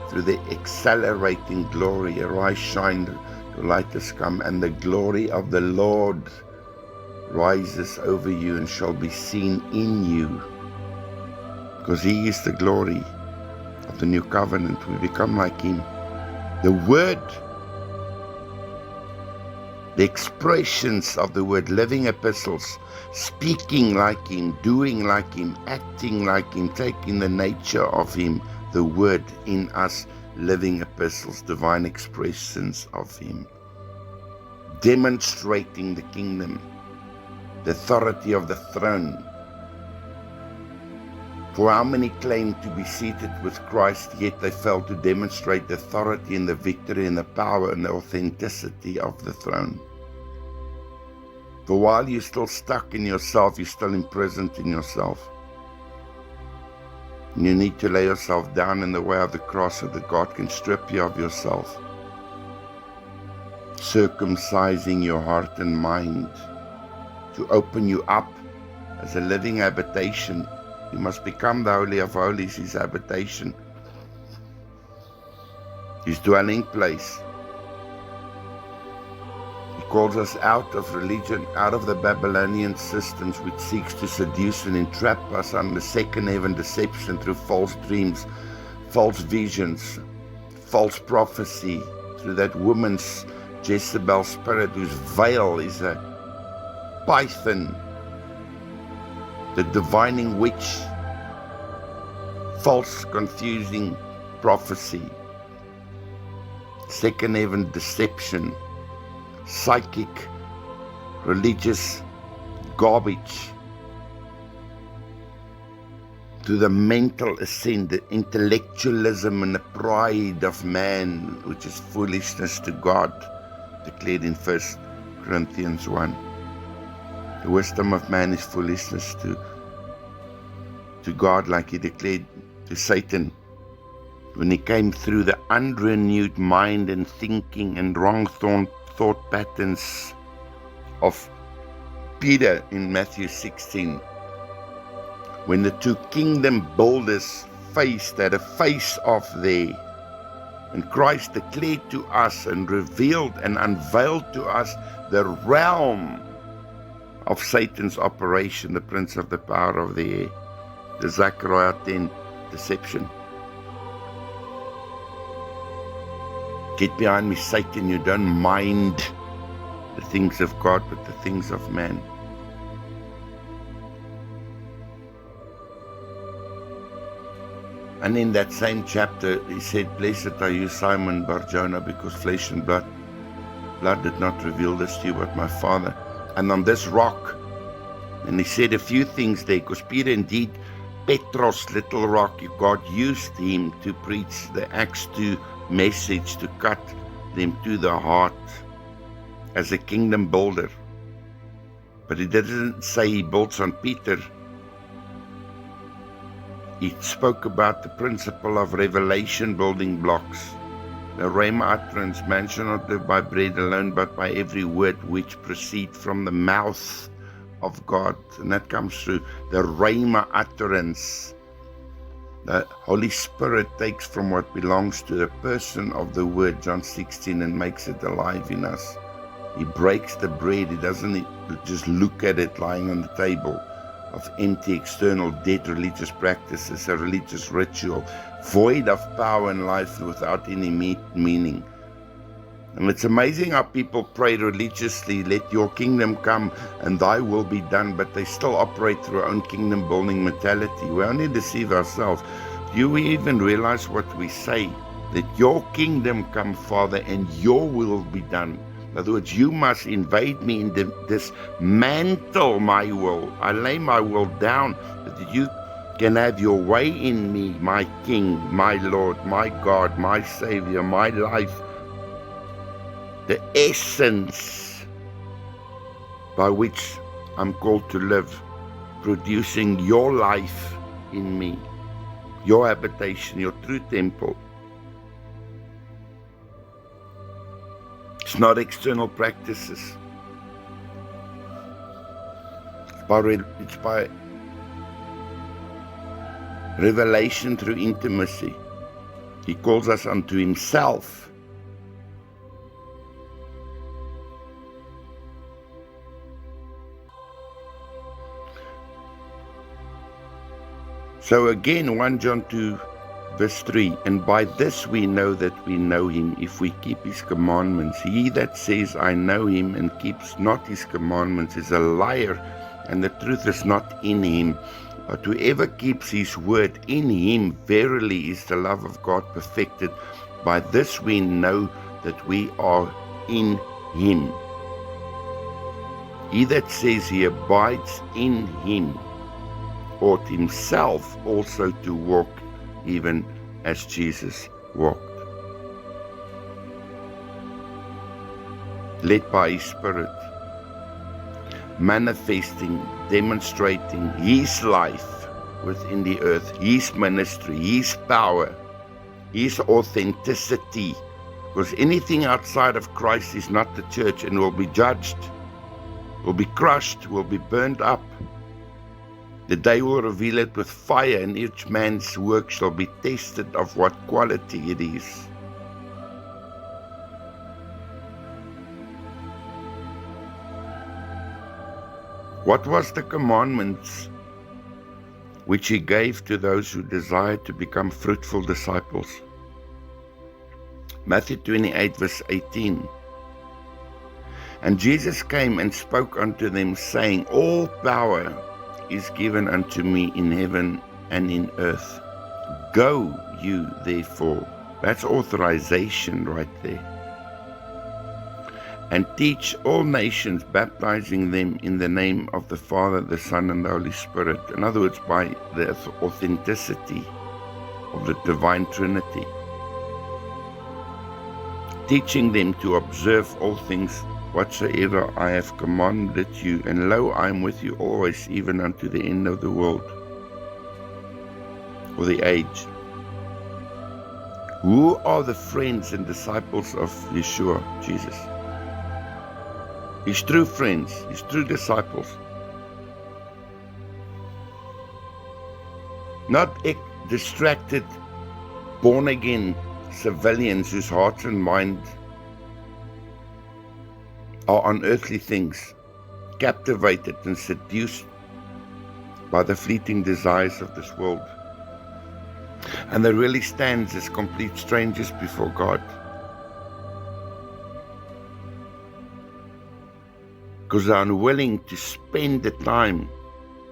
Through the accelerating glory, arise, shine, the light has come, and the glory of the Lord rises over you and shall be seen in you. Because He is the glory of the new covenant. We become like Him. The Word, the expressions of the Word, living epistles, speaking like Him, doing like Him, acting like Him, taking the nature of Him, the Word in us, living epistles, divine expressions of Him, demonstrating the kingdom, the authority of the throne. For how many claim to be seated with Christ, yet they fail to demonstrate the authority and the victory and the power and the authenticity of the throne? For while you're still stuck in yourself, you're still imprisoned in yourself. And you need to lay yourself down in the way of the cross so that God can strip you of yourself, circumcising your heart and mind to open you up as a living habitation. You must become the Holy of Holies, His habitation, His dwelling place. He calls us out of religion, out of the Babylonian systems which seeks to seduce and entrap us under second heaven deception through false dreams, false visions, false prophecy, through that woman's Jezebel spirit whose veil is a python, the divining witch, false, confusing prophecy, second heaven deception, psychic, religious garbage to the mental assent, the intellectualism and the pride of man, which is foolishness to God, declared in 1 Corinthians 1. The wisdom of man is foolishness to God, like he declared to Satan when he came through the unrenewed mind and thinking and wrong thought patterns of Peter in Matthew 16. When the two kingdom builders had a face-off there, and Christ declared to us and revealed and unveiled to us the realm of Satan's operation, the prince of the power of the air, the Zechariah 10 deception. Get behind me, Satan, you don't mind the things of God, but the things of man. And in that same chapter, he said, Blessed are you, Simon Bar-Jonah, because flesh and blood did not reveal this to you, but my Father. And on this rock, and he said a few things there, because Peter indeed, Petros, little rock, God used him to preach the Acts 2 message, to cut them to the heart as a kingdom builder. But he didn't say he builds on Peter. He spoke about the principle of revelation building blocks. The Rhema utterance, man shall not live by bread alone, but by every word which proceeds from the mouth of God. And that comes through the Rhema utterance. The Holy Spirit takes from what belongs to the person of the word, John 16, and makes it alive in us. He breaks the bread. He doesn't just look at it lying on the table of empty, external, dead religious practices, a religious ritual, void of power and life without any meaning. And it's amazing how people pray religiously, let your kingdom come and thy will be done, but they still operate through our own kingdom building mentality. We only deceive ourselves. Do we even realize what we say? That your kingdom come, Father, and your will be done. In other words, you must invade me in dismantle my will. I lay my will down that you can have your way in me, my King, my Lord, my God, my Savior, my life. The essence by which I'm called to live, producing your life in me, your habitation, your true temple. It's not external practices. It's by revelation through intimacy. He calls us unto himself. So again, 1 John 2 verse 3, and by this we know that we know him, if we keep his commandments. He that says, I know him, and keeps not his commandments is a liar, and the truth is not in him. But whoever keeps his word, in him verily is the love of God perfected. By this we know that we are in him. He that says he abides in him ought himself also to walk even as Jesus walked. Led by his Spirit, manifesting, demonstrating his life within the earth, his ministry, his power, his authenticity. Because anything outside of Christ is not the church and will be judged, will be crushed, will be burned up. The day will reveal it with fire, and each man's work shall be tested of what quality it is. What was the commandments which he gave to those who desired to become fruitful disciples? Matthew 28 verse 18. And Jesus came and spoke unto them, saying, all power is given unto me in heaven and in earth. Go you therefore. That's authorization right there. and teach all nations, baptizing them in the name of the Father, the Son, and the Holy Spirit. In other words, by the authenticity of the divine Trinity. Teaching them to observe all things whatsoever I have commanded you, and lo, I am with you always, even unto the end of the world, or the age. Who are the friends and disciples of Yeshua, Jesus? His true friends, his true disciples. Not distracted, born-again civilians whose hearts and mind are on earthly things, captivated and seduced by the fleeting desires of this world. And they really stand as complete strangers before God, because they are unwilling to spend the time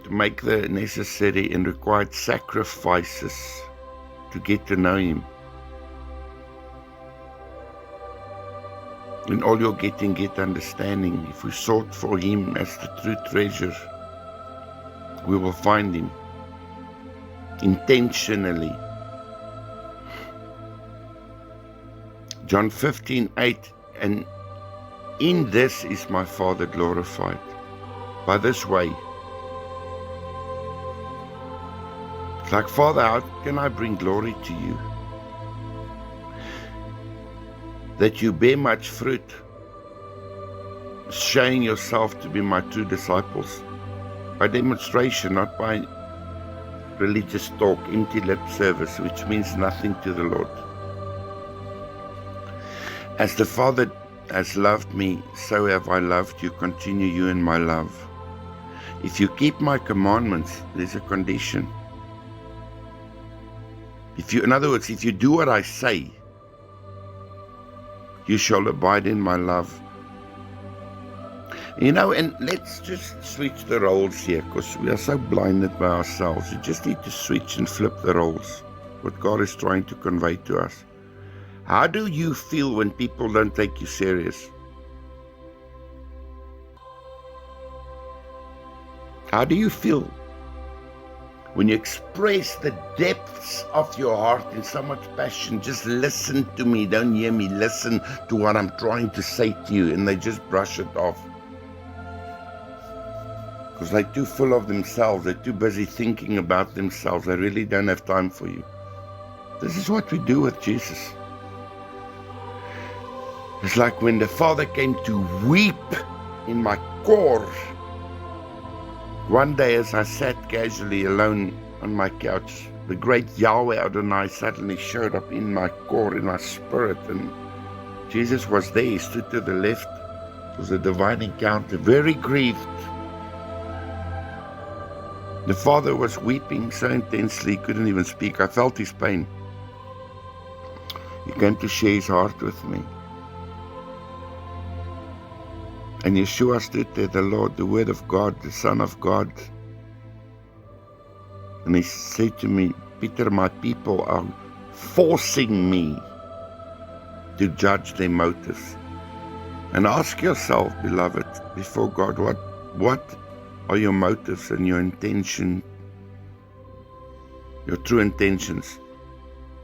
to make the necessary and required sacrifices to get to know Him. In all you're getting, get understanding. If we sought for Him as the true treasure, we will find Him intentionally. John 15:8, and in this is my Father glorified, by this way. It's like, Father, how can I bring glory to you? That you bear much fruit, showing yourself to be my true disciples, by demonstration, not by religious talk, empty lip service, which means nothing to the Lord. As the Father has loved me, so have I loved you. Continue you in my love. If you keep my commandments, there's a condition. In other words, if you do what I say, you shall abide in my love. And let's just switch the roles here, because we are so blinded by ourselves. You just need to switch and flip the roles, what God is trying to convey to us. How do you feel when people don't take you serious? How do you feel when you express the depths of your heart in so much passion? Just listen to me, don't hear me, listen to what I'm trying to say to you, and they just brush it off. Because they're too full of themselves, they're too busy thinking about themselves, they really don't have time for you. This is what we do with Jesus. It's like when the Father came to weep in my core. One day as I sat casually alone on my couch, the great Yahweh Adonai suddenly showed up in my core, in my spirit, and Jesus was there. He stood to the left. It was a divine encounter, very grieved. The Father was weeping so intensely he couldn't even speak. I felt his pain. He came to share his heart with me. And Yeshua stood there, the Lord, the Word of God, the Son of God. And he said to me, Peter, my people are forcing me to judge their motives. And ask yourself, beloved, before God, what are your motives and your intention, your true intentions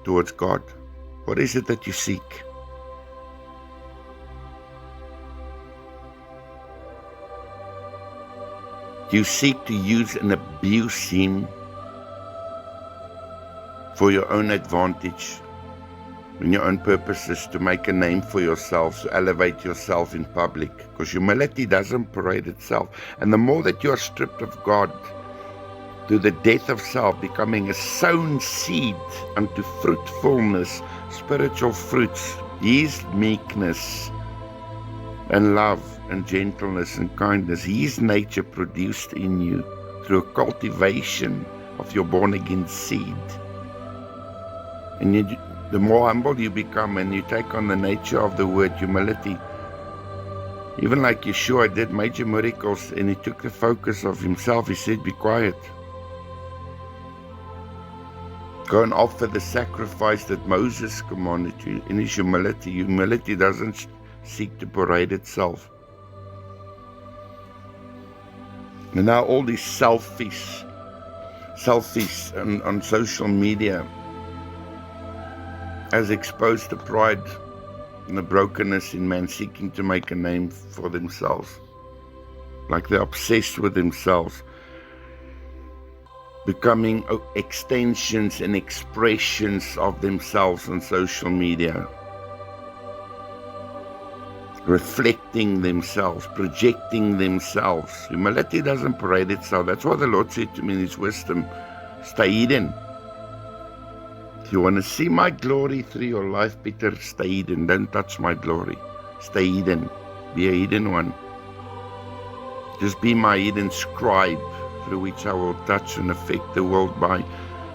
towards God? What is it that you seek? Do you seek to use and abuse Him for your own advantage and your own purposes, to make a name for yourself, to elevate yourself in public? Because humility doesn't parade itself. And the more that you are stripped of God to the death of self, becoming a sown seed unto fruitfulness, spiritual fruits, His meekness and love and gentleness and kindness, His nature produced in you through a cultivation of your born-again seed. And the more humble you become and you take on the nature of the word humility, even like Yeshua did major miracles and He took the focus of Himself. He said, be quiet. Go and offer the sacrifice that Moses commanded you in His humility. Humility doesn't seek to parade itself. And now all these selfies on social media has exposed the pride and the brokenness in man seeking to make a name for themselves. Like they're obsessed with themselves, becoming extensions and expressions of themselves on social media, reflecting themselves, projecting themselves. Humility doesn't parade itself. That's why the Lord said to me in His wisdom, stay hidden. If you want to see my glory through your life, Peter, stay hidden. Don't touch my glory. Stay hidden. Be a hidden one. Just be my hidden scribe, through which I will touch and affect the world by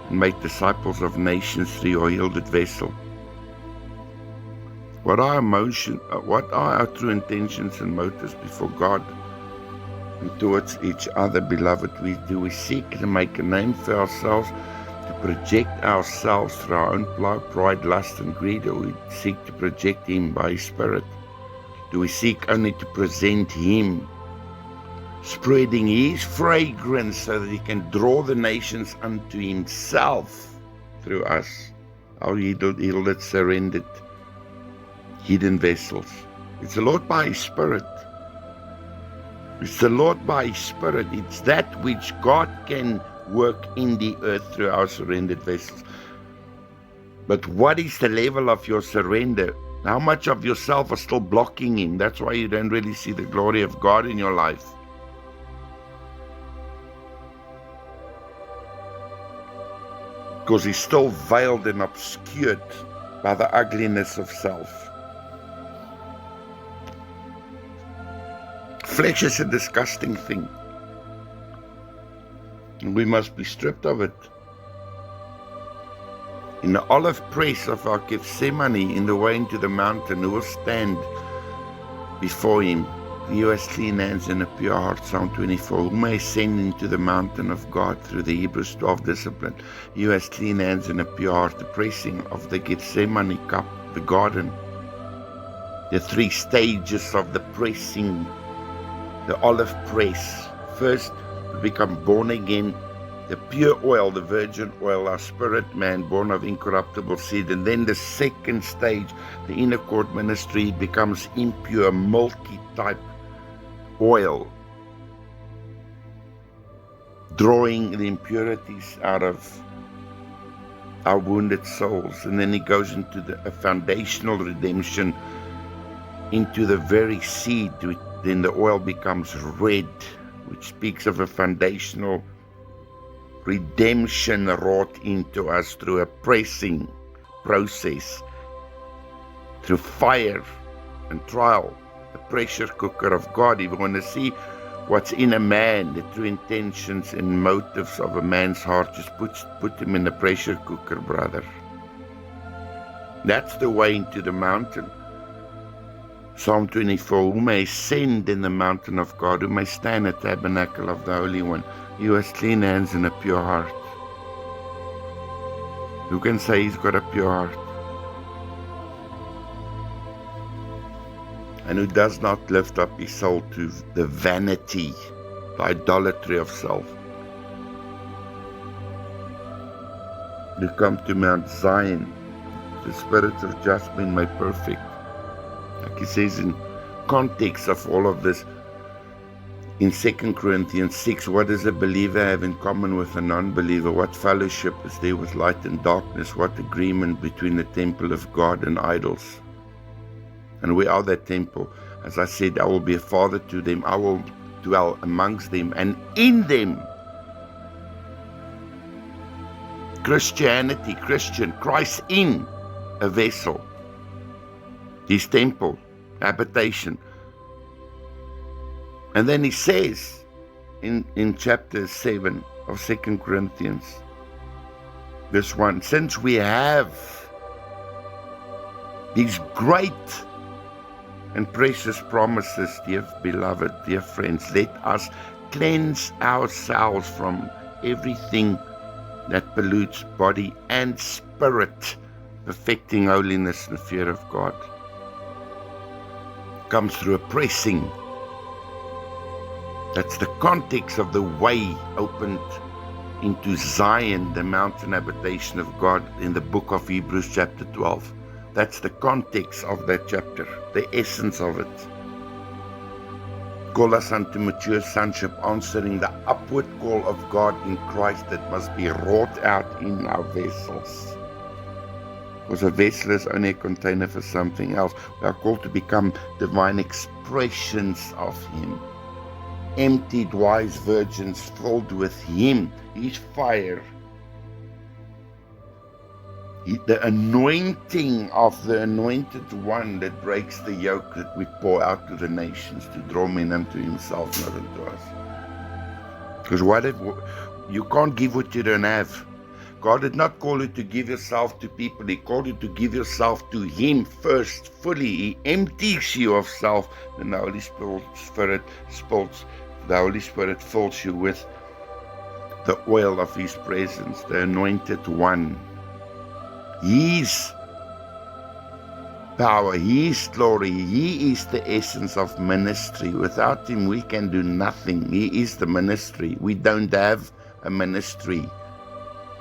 and make disciples of nations through your yielded vessel. What are our true intentions and motives before God and towards each other, beloved? Do we seek to make a name for ourselves, to project ourselves through our own pride, lust, and greed, or we seek to project Him by His Spirit? Do we seek only to present Him, spreading His fragrance so that He can draw the nations unto Himself through us, our yielded, surrendered, hidden vessels? It's the Lord by His Spirit. It's the Lord by His Spirit. It's that which God can work in the earth through our surrendered vessels. But what is the level of your surrender? How much of yourself are still blocking Him? That's why you don't really see the glory of God in your life. Because He's still veiled and obscured by the ugliness of self. Flesh is a disgusting thing, and we must be stripped of it. In the olive press of our Gethsemane, in the way into the mountain, who will stand before Him? He who has clean hands and a pure heart, Psalm 24. Who may ascend into the mountain of God through the Hebrews 12 discipline? He who has clean hands and a pure heart, the pressing of the Gethsemane cup, the garden. The three stages of the pressing, the olive press. First, we become born again, the pure oil, the virgin oil, our spirit man, born of incorruptible seed. And then the second stage, the inner court ministry, becomes impure, milky type oil, drawing the impurities out of our wounded souls. And then He goes into a foundational redemption, into the very seed. Then the oil becomes red, which speaks of a foundational redemption wrought into us through a pressing process, through fire and trial, the pressure cooker of God. If you want to see what's in a man, the true intentions and motives of a man's heart, just put him in the pressure cooker, brother. That's the way into the mountain. Psalm 24, who may ascend in the mountain of God, who may stand at the tabernacle of the Holy One, he who has clean hands and a pure heart. Who can say he's got a pure heart? And who does not lift up his soul to the vanity, the idolatry of self. You come to Mount Zion, the spirits of judgment made perfect. Like he says in context of all of this, in 2 Corinthians 6, what does a believer have in common with a non-believer? What fellowship is there with light and darkness? What agreement between the temple of God and idols? And we are that temple. As I said, I will be a father to them. I will dwell amongst them and in them. Christianity, Christian, Christ in a vessel. His temple, habitation. And then he says in chapter 7 of 2 Corinthians, verse 1, since we have these great and precious promises, dear beloved, dear friends, let us cleanse ourselves from everything that pollutes body and spirit, perfecting holiness in the fear of God. comes through a pressing. That's the context of the way opened into Zion, the mountain habitation of God, in the book of Hebrews chapter 12. That's the context of that chapter, the essence of it. Call us unto mature sonship, answering the upward call of God in Christ that must be wrought out in our vessels. Because a vessel is only a container for something else. We are called to become divine expressions of Him. Emptied, wise virgins filled with Him, His fire. The anointing of the anointed one that breaks the yoke that we pour out to the nations to draw men unto Himself, not unto us. Because you can't give what you don't have. God did not call you to give yourself to people. He called you to give yourself to Him first, fully. He empties you of self, and the Holy Spirit fills you with the oil of His presence, the anointed one. His power, His glory, He is the essence of ministry. Without Him, we can do nothing. He is the ministry. We don't have a ministry.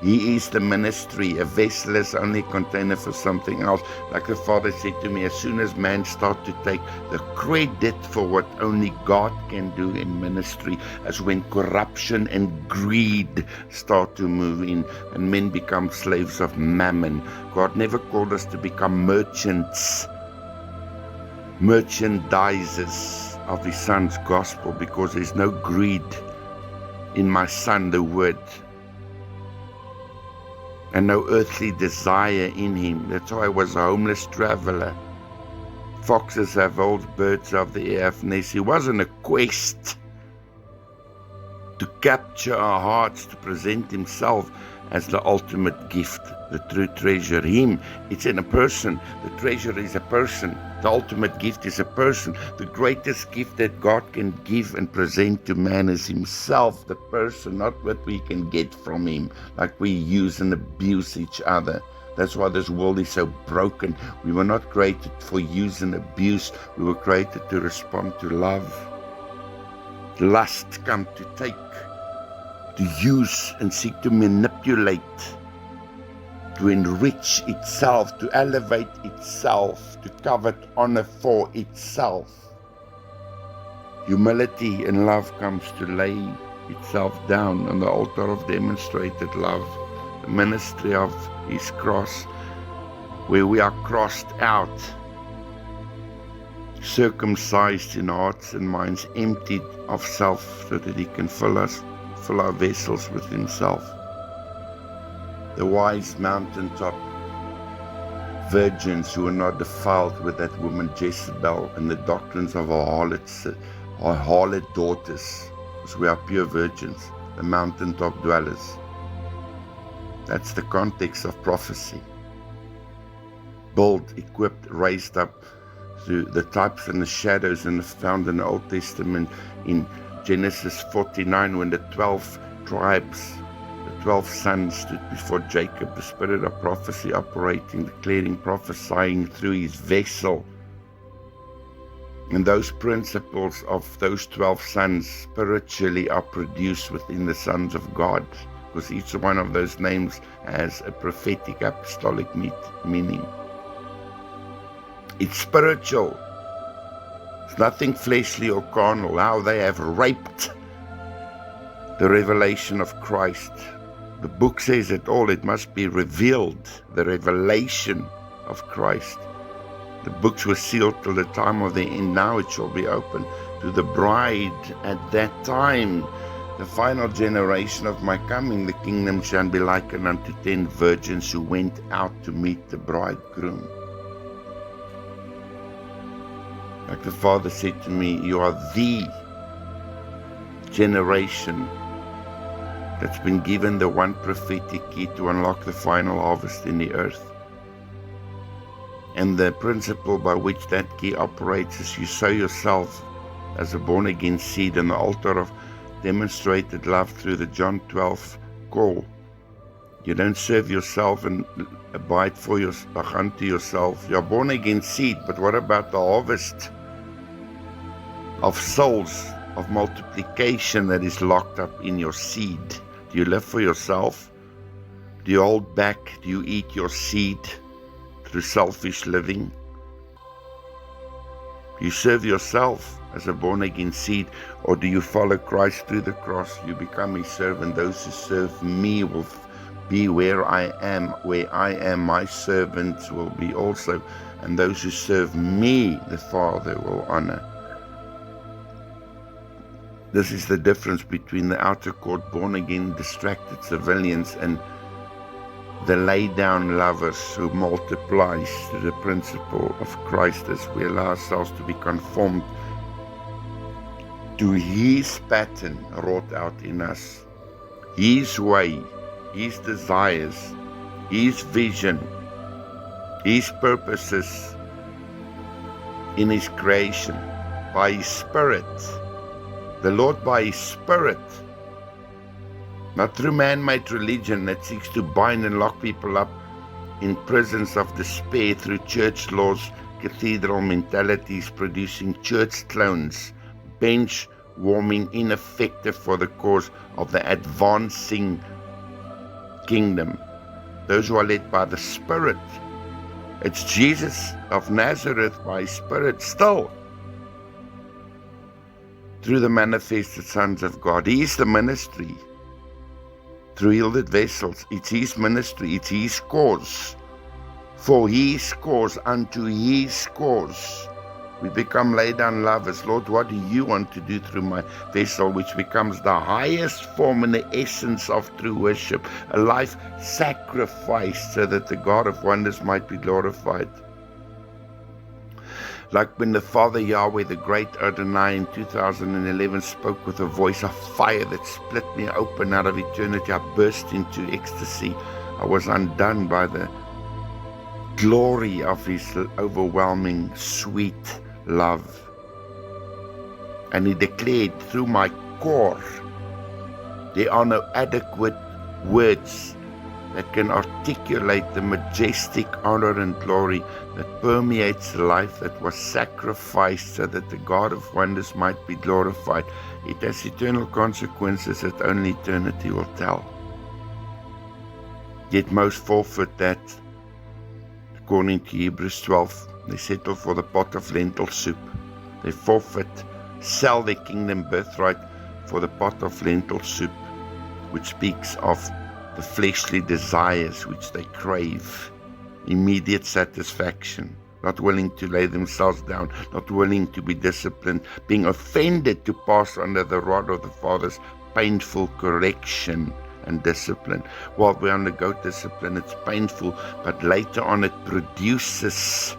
He is the ministry. A vessel is only a container for something else. Like the Father said to me, as soon as man starts to take the credit for what only God can do in ministry, as when corruption and greed start to move in and men become slaves of mammon. God never called us to become merchants, merchandisers of His Son's gospel, because there's no greed in my Son, the Word, and no earthly desire in Him. That's why I was a homeless traveler. Foxes have holes, birds of the air have nests. He wasn't a quest to capture our hearts, to present Himself as the ultimate gift, the true treasure. Him, it's in a person. The treasure is a person. The ultimate gift is a person. The greatest gift that God can give and present to man is Himself, the person, not what we can get from Him, like we use and abuse each other. That's why this world is so broken. We were not created for use and abuse. We were created to respond to love. Lust come to take, to use and seek to manipulate, to enrich itself, to elevate itself, to covet honor for itself. Humility and love comes to lay itself down on the altar of demonstrated love, the ministry of His cross, where we are crossed out, circumcised in hearts and minds, emptied of self, so that He can fill our vessels with Himself. The wise mountaintop virgins who are not defiled with that woman Jezebel and the doctrines of our harlot daughters, because we are pure virgins, the mountaintop dwellers. That's the context of prophecy. Built, equipped, raised up through the types and the shadows, and found in the Old Testament in Genesis 49, when the 12 tribes, the 12 sons stood before Jacob, the spirit of prophecy operating, declaring, prophesying through his vessel. And those principles of those 12 sons spiritually are produced within the sons of God, because each one of those names has a prophetic apostolic meaning. It's spiritual. It's nothing fleshly or carnal. How they have raped the revelation of Christ. The book says it all. It must be revealed, the revelation of Christ. The books were sealed till the time of the end. Now it shall be opened to the bride at that time. The final generation of my coming, the kingdom shall be likened unto 10 virgins who went out to meet the bridegroom. Like the Father said to me, you are the generation that's been given the one prophetic key to unlock the final harvest in the earth. And the principle by which that key operates is you sow yourself as a born-again seed on the altar of demonstrated love through the John 12 call. You don't serve yourself and abide for yourself unto yourself. You're born-again seed, but what about the harvest? of souls, of multiplication that is locked up in your seed. Do you live for yourself? Do you hold back? Do you eat your seed through selfish living? Do you serve yourself as a born-again seed, or do you follow Christ through the cross? You become His servant. Those who serve me will be where I am. Where I am, my servants will be also. And those who serve me, the Father will honor. This is the difference between the outer court, born-again, distracted civilians, and the lay-down lovers who multiplies to the principle of Christ as we allow ourselves to be conformed to His pattern wrought out in us, His way, His desires, His vision, His purposes in His creation, by His Spirit. The Lord by His Spirit, not through man-made religion that seeks to bind and lock people up in prisons of despair through church laws, cathedral mentalities producing church clones, bench warming, ineffective for the cause of the advancing kingdom. Those who are led by the Spirit. It's Jesus of Nazareth by His Spirit still, through the manifested sons of God. He is the ministry. Through yielded vessels, it's His ministry, it's His cause. For His cause, unto His cause. We become laid down lovers. Lord, what do you want to do through my vessel, which becomes the highest form and the essence of true worship, a life sacrificed so that the God of wonders might be glorified. Like when the Father Yahweh, the great Adonai in 2011 spoke with a voice of fire that split me open out of eternity, I burst into ecstasy. I was undone by the glory of His overwhelming, sweet love. And He declared through my core, there are no adequate words that can articulate the majestic honor and glory that permeates the life that was sacrificed so that the God of wonders might be glorified. It has eternal consequences that only eternity will tell. Yet most forfeit that. According to Hebrews 12, they settle for the pot of lentil soup. They forfeit, sell their kingdom birthright for the pot of lentil soup, which speaks of the fleshly desires which they crave, immediate satisfaction, not willing to lay themselves down, not willing to be disciplined, being offended to pass under the rod of the Father's painful correction and discipline. While we undergo discipline, it's painful, but later on it produces,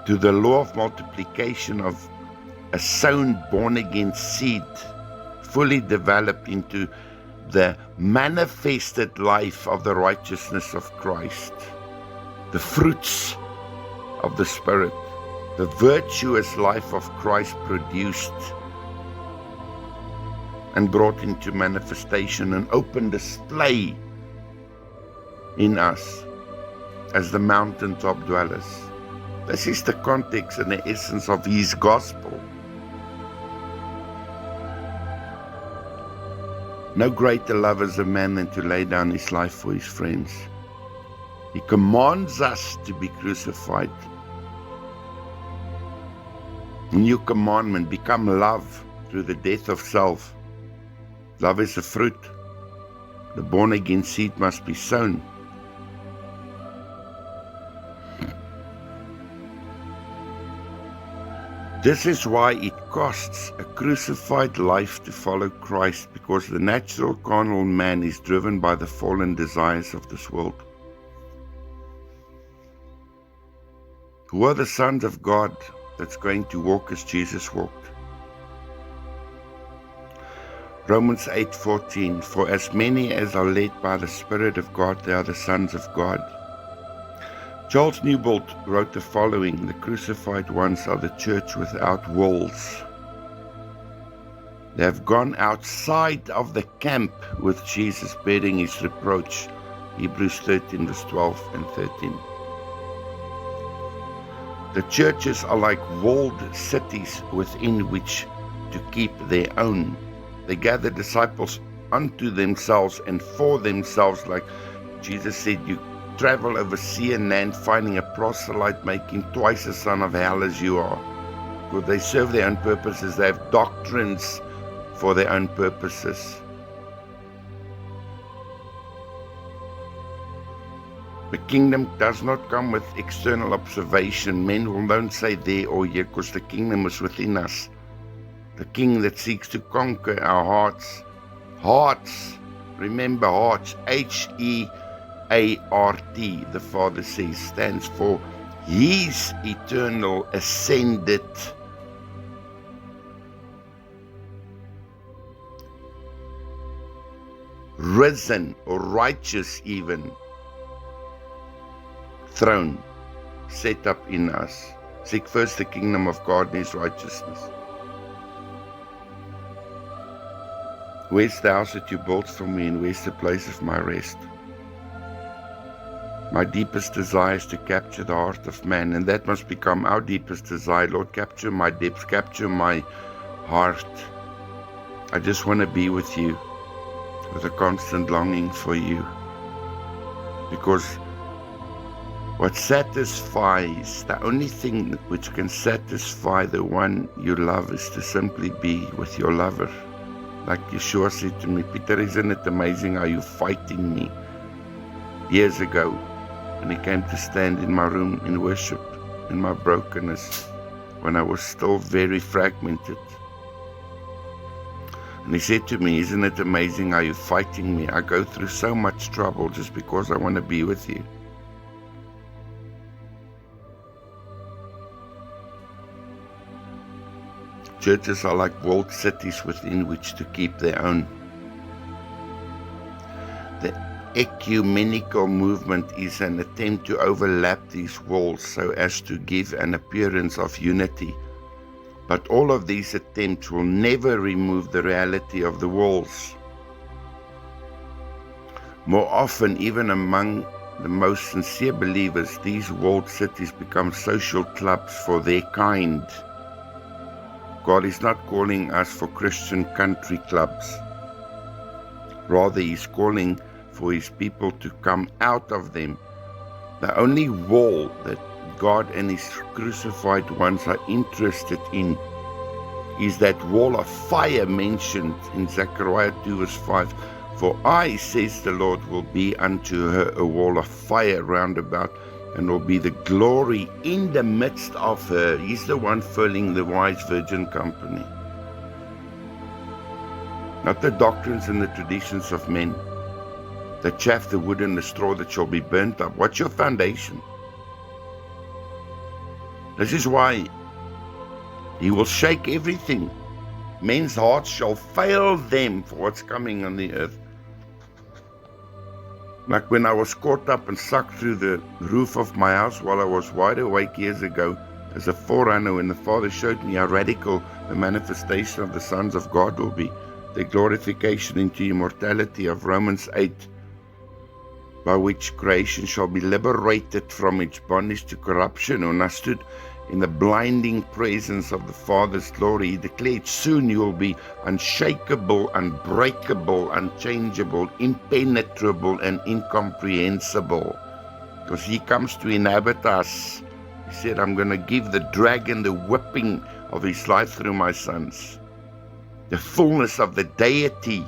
to the law of multiplication of a sown born-again seed, fully developed into the manifested life of the righteousness of Christ, the fruits of the Spirit, the virtuous life of Christ produced and brought into manifestation and open display in us as the mountaintop dwellers. This is the context and the essence of His gospel. No greater love is a man than to lay down his life for his friends. He commands us to be crucified. A new commandment, become love through the death of self. Love is a fruit. The born-again seed must be sown. This is why it costs a crucified life to follow Christ, because the natural carnal man is driven by the fallen desires of this world. Who are the sons of God that's going to walk as Jesus walked? Romans 8:14, for as many as are led by the Spirit of God, they are the sons of God. Charles Newbold wrote the following: the crucified ones are the church without walls. They have gone outside of the camp with Jesus bearing His reproach. Hebrews 13 verse 12 and 13. The churches are like walled cities within which to keep their own. They gather disciples unto themselves and for themselves, like Jesus said, you travel over sea and land, finding a proselyte making twice the son of hell as you are. Because they serve their own purposes. They have doctrines for their own purposes. The kingdom does not come with external observation. Men don't say there or here, because the kingdom is within us. The king that seeks to conquer our hearts. Hearts, remember hearts, H-E-A-R-T, the Father says, stands for His eternal ascended. Risen or righteous even throne set up in us. Seek first the kingdom of God and His righteousness. Where's the house that you built for me, and where's the place of my rest? My deepest desire is to capture the heart of man, and that must become our deepest desire. Lord, capture my depths, capture my heart. I just want to be with you, with a constant longing for you. Because what satisfies, the only thing which can satisfy the one you love, is to simply be with your lover. Like Yeshua said to me, Peter, isn't it amazing how you're fighting me? Years ago, when He came to stand in my room in worship, in my brokenness, when I was still very fragmented. And He said to me, isn't it amazing how you're fighting me? I go through so much trouble just because I want to be with you. Churches are like walled cities within which to keep their own. The ecumenical movement is an attempt to overlap these walls so as to give an appearance of unity. But all of these attempts will never remove the reality of the walls. More often, even among the most sincere believers, these walled cities become social clubs for their kind. God is not calling us for Christian country clubs. Rather, He's calling for His people to come out of them. The only wall that God and His crucified ones are interested in is that wall of fire mentioned in Zechariah 2 verse 5. For I, says the Lord, will be unto her a wall of fire round about, and will be the glory in the midst of her. He's the one filling the wise virgin company. Not the doctrines and the traditions of men, the chaff, the wood, and the straw that shall be burnt up. What's your foundation? This is why He will shake everything. Men's hearts shall fail them for what's coming on the earth. Like when I was caught up and sucked through the roof of my house while I was wide awake years ago as a forerunner, when the Father showed me how radical the manifestation of the sons of God will be, the glorification into immortality of Romans 8, by which creation shall be liberated from its bondage to corruption. When I stood in the blinding presence of the Father's glory, He declared, soon you will be unshakable, unbreakable, unchangeable, impenetrable, and incomprehensible. Because He comes to inhabit us. He said, I'm going to give the dragon the whipping of his life through my sons. The fullness of the deity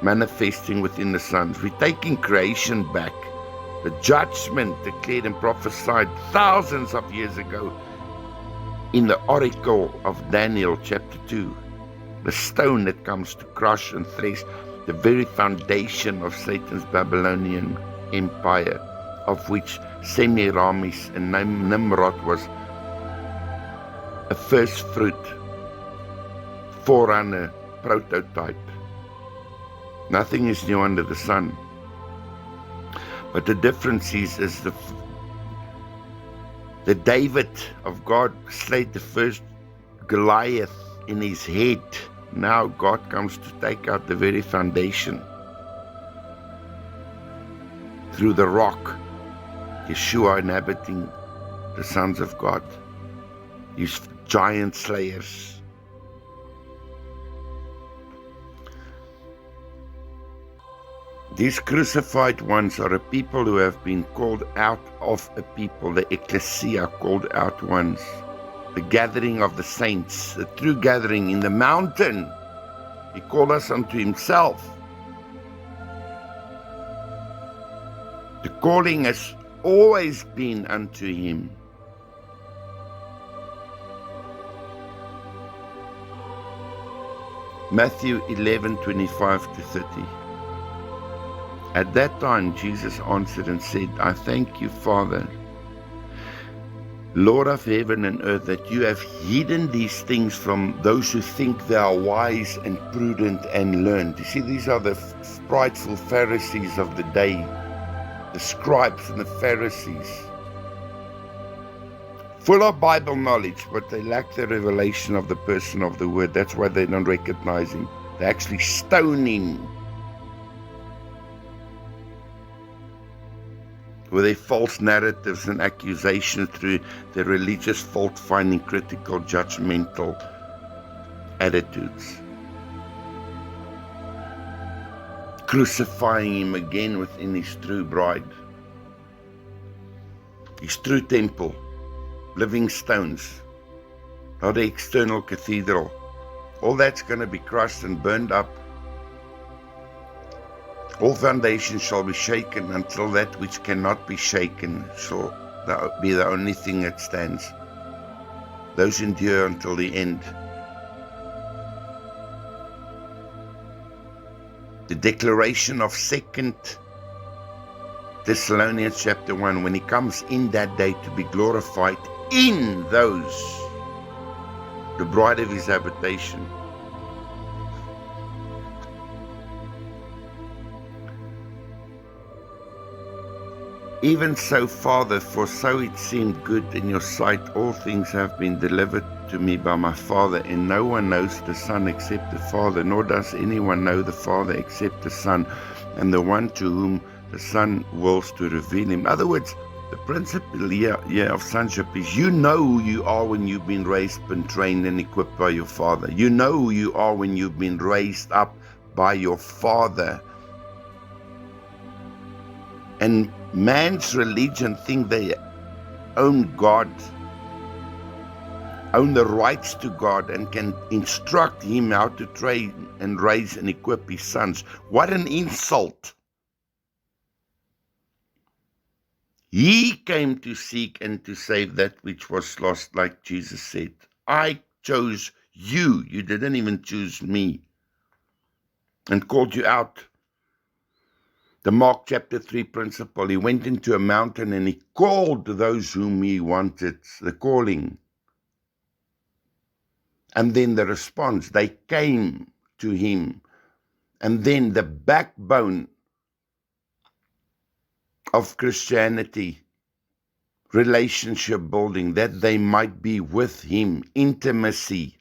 manifesting within the sons. We're taking creation back. The judgment declared and prophesied thousands of years ago in the oracle of Daniel chapter 2. The stone that comes to crush and thresh the very foundation of Satan's Babylonian empire, of which Semiramis and Nimrod was a first fruit, forerunner, prototype. Nothing is new under the sun. But the difference is the David of God slayed the first Goliath in his head. Now God comes to take out the very foundation through the rock, Yeshua inhabiting the sons of God, his giant slayers. These crucified ones are a people who have been called out of a people, the ecclesia, called out ones, the gathering of the saints, the true gathering in the mountain. He called us unto himself. The calling has always been unto him. Matthew 11:25-30. At that time Jesus answered and said, I thank you, Father, Lord of heaven and earth, that you have hidden these things from those who think they are wise and prudent and learned. You see, these are the prideful Pharisees of the day, the scribes and the Pharisees, full of Bible knowledge, but they lack the revelation of the person of the word. That's why they don't recognize him. They actually stone him with their false narratives and accusations through their religious fault-finding, critical, judgmental attitudes, crucifying him again within his true bride, his true temple, living stones, not the external cathedral. All that's going to be crushed and burned up. All foundations shall be shaken until that which cannot be shaken shall be the only thing that stands. Those endure until the end. The declaration of 2 Thessalonians chapter 1, when he comes in that day to be glorified in those, the bride of his habitation. Even so, Father, for so it seemed good in your sight, all things have been delivered to me by my Father, and no one knows the Son except the Father, nor does anyone know the Father except the Son, and the one to whom the Son wills to reveal him. In other words, the principle here of sonship is you know who you are when you've been raised and trained and equipped by your Father. You know who you are when you've been raised up by your Father. And man's religion think they own God, own the rights to God, and can instruct him how to train and raise and equip his sons. What an insult! He came to seek and to save that which was lost, like Jesus said. I chose you. You didn't even choose me. And called you out. The Mark chapter 3 principle, he went into a mountain and he called those whom he wanted, the calling. And then the response, they came to him. And then the backbone of Christianity, relationship building, that they might be with him, intimacy.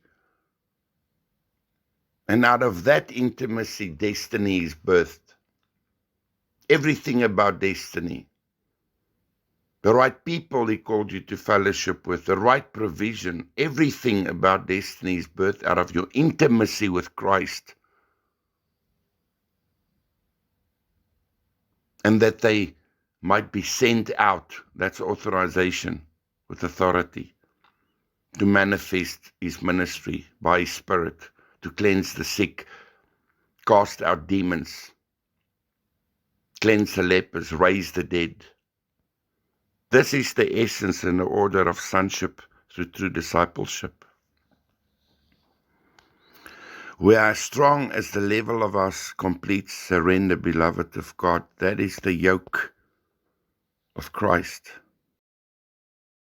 And out of that intimacy, destiny is birthed. Everything about destiny. The right people he called you to fellowship with, the right provision, everything about destiny is birthed out of your intimacy with Christ. And that they might be sent out, that's authorization with authority, to manifest his ministry by his Spirit, to cleanse the sick, cast out demons, cleanse the lepers, raise the dead. This is the essence and the order of sonship through true discipleship. We are as strong as the level of our complete surrender, beloved of God. That is the yoke of Christ.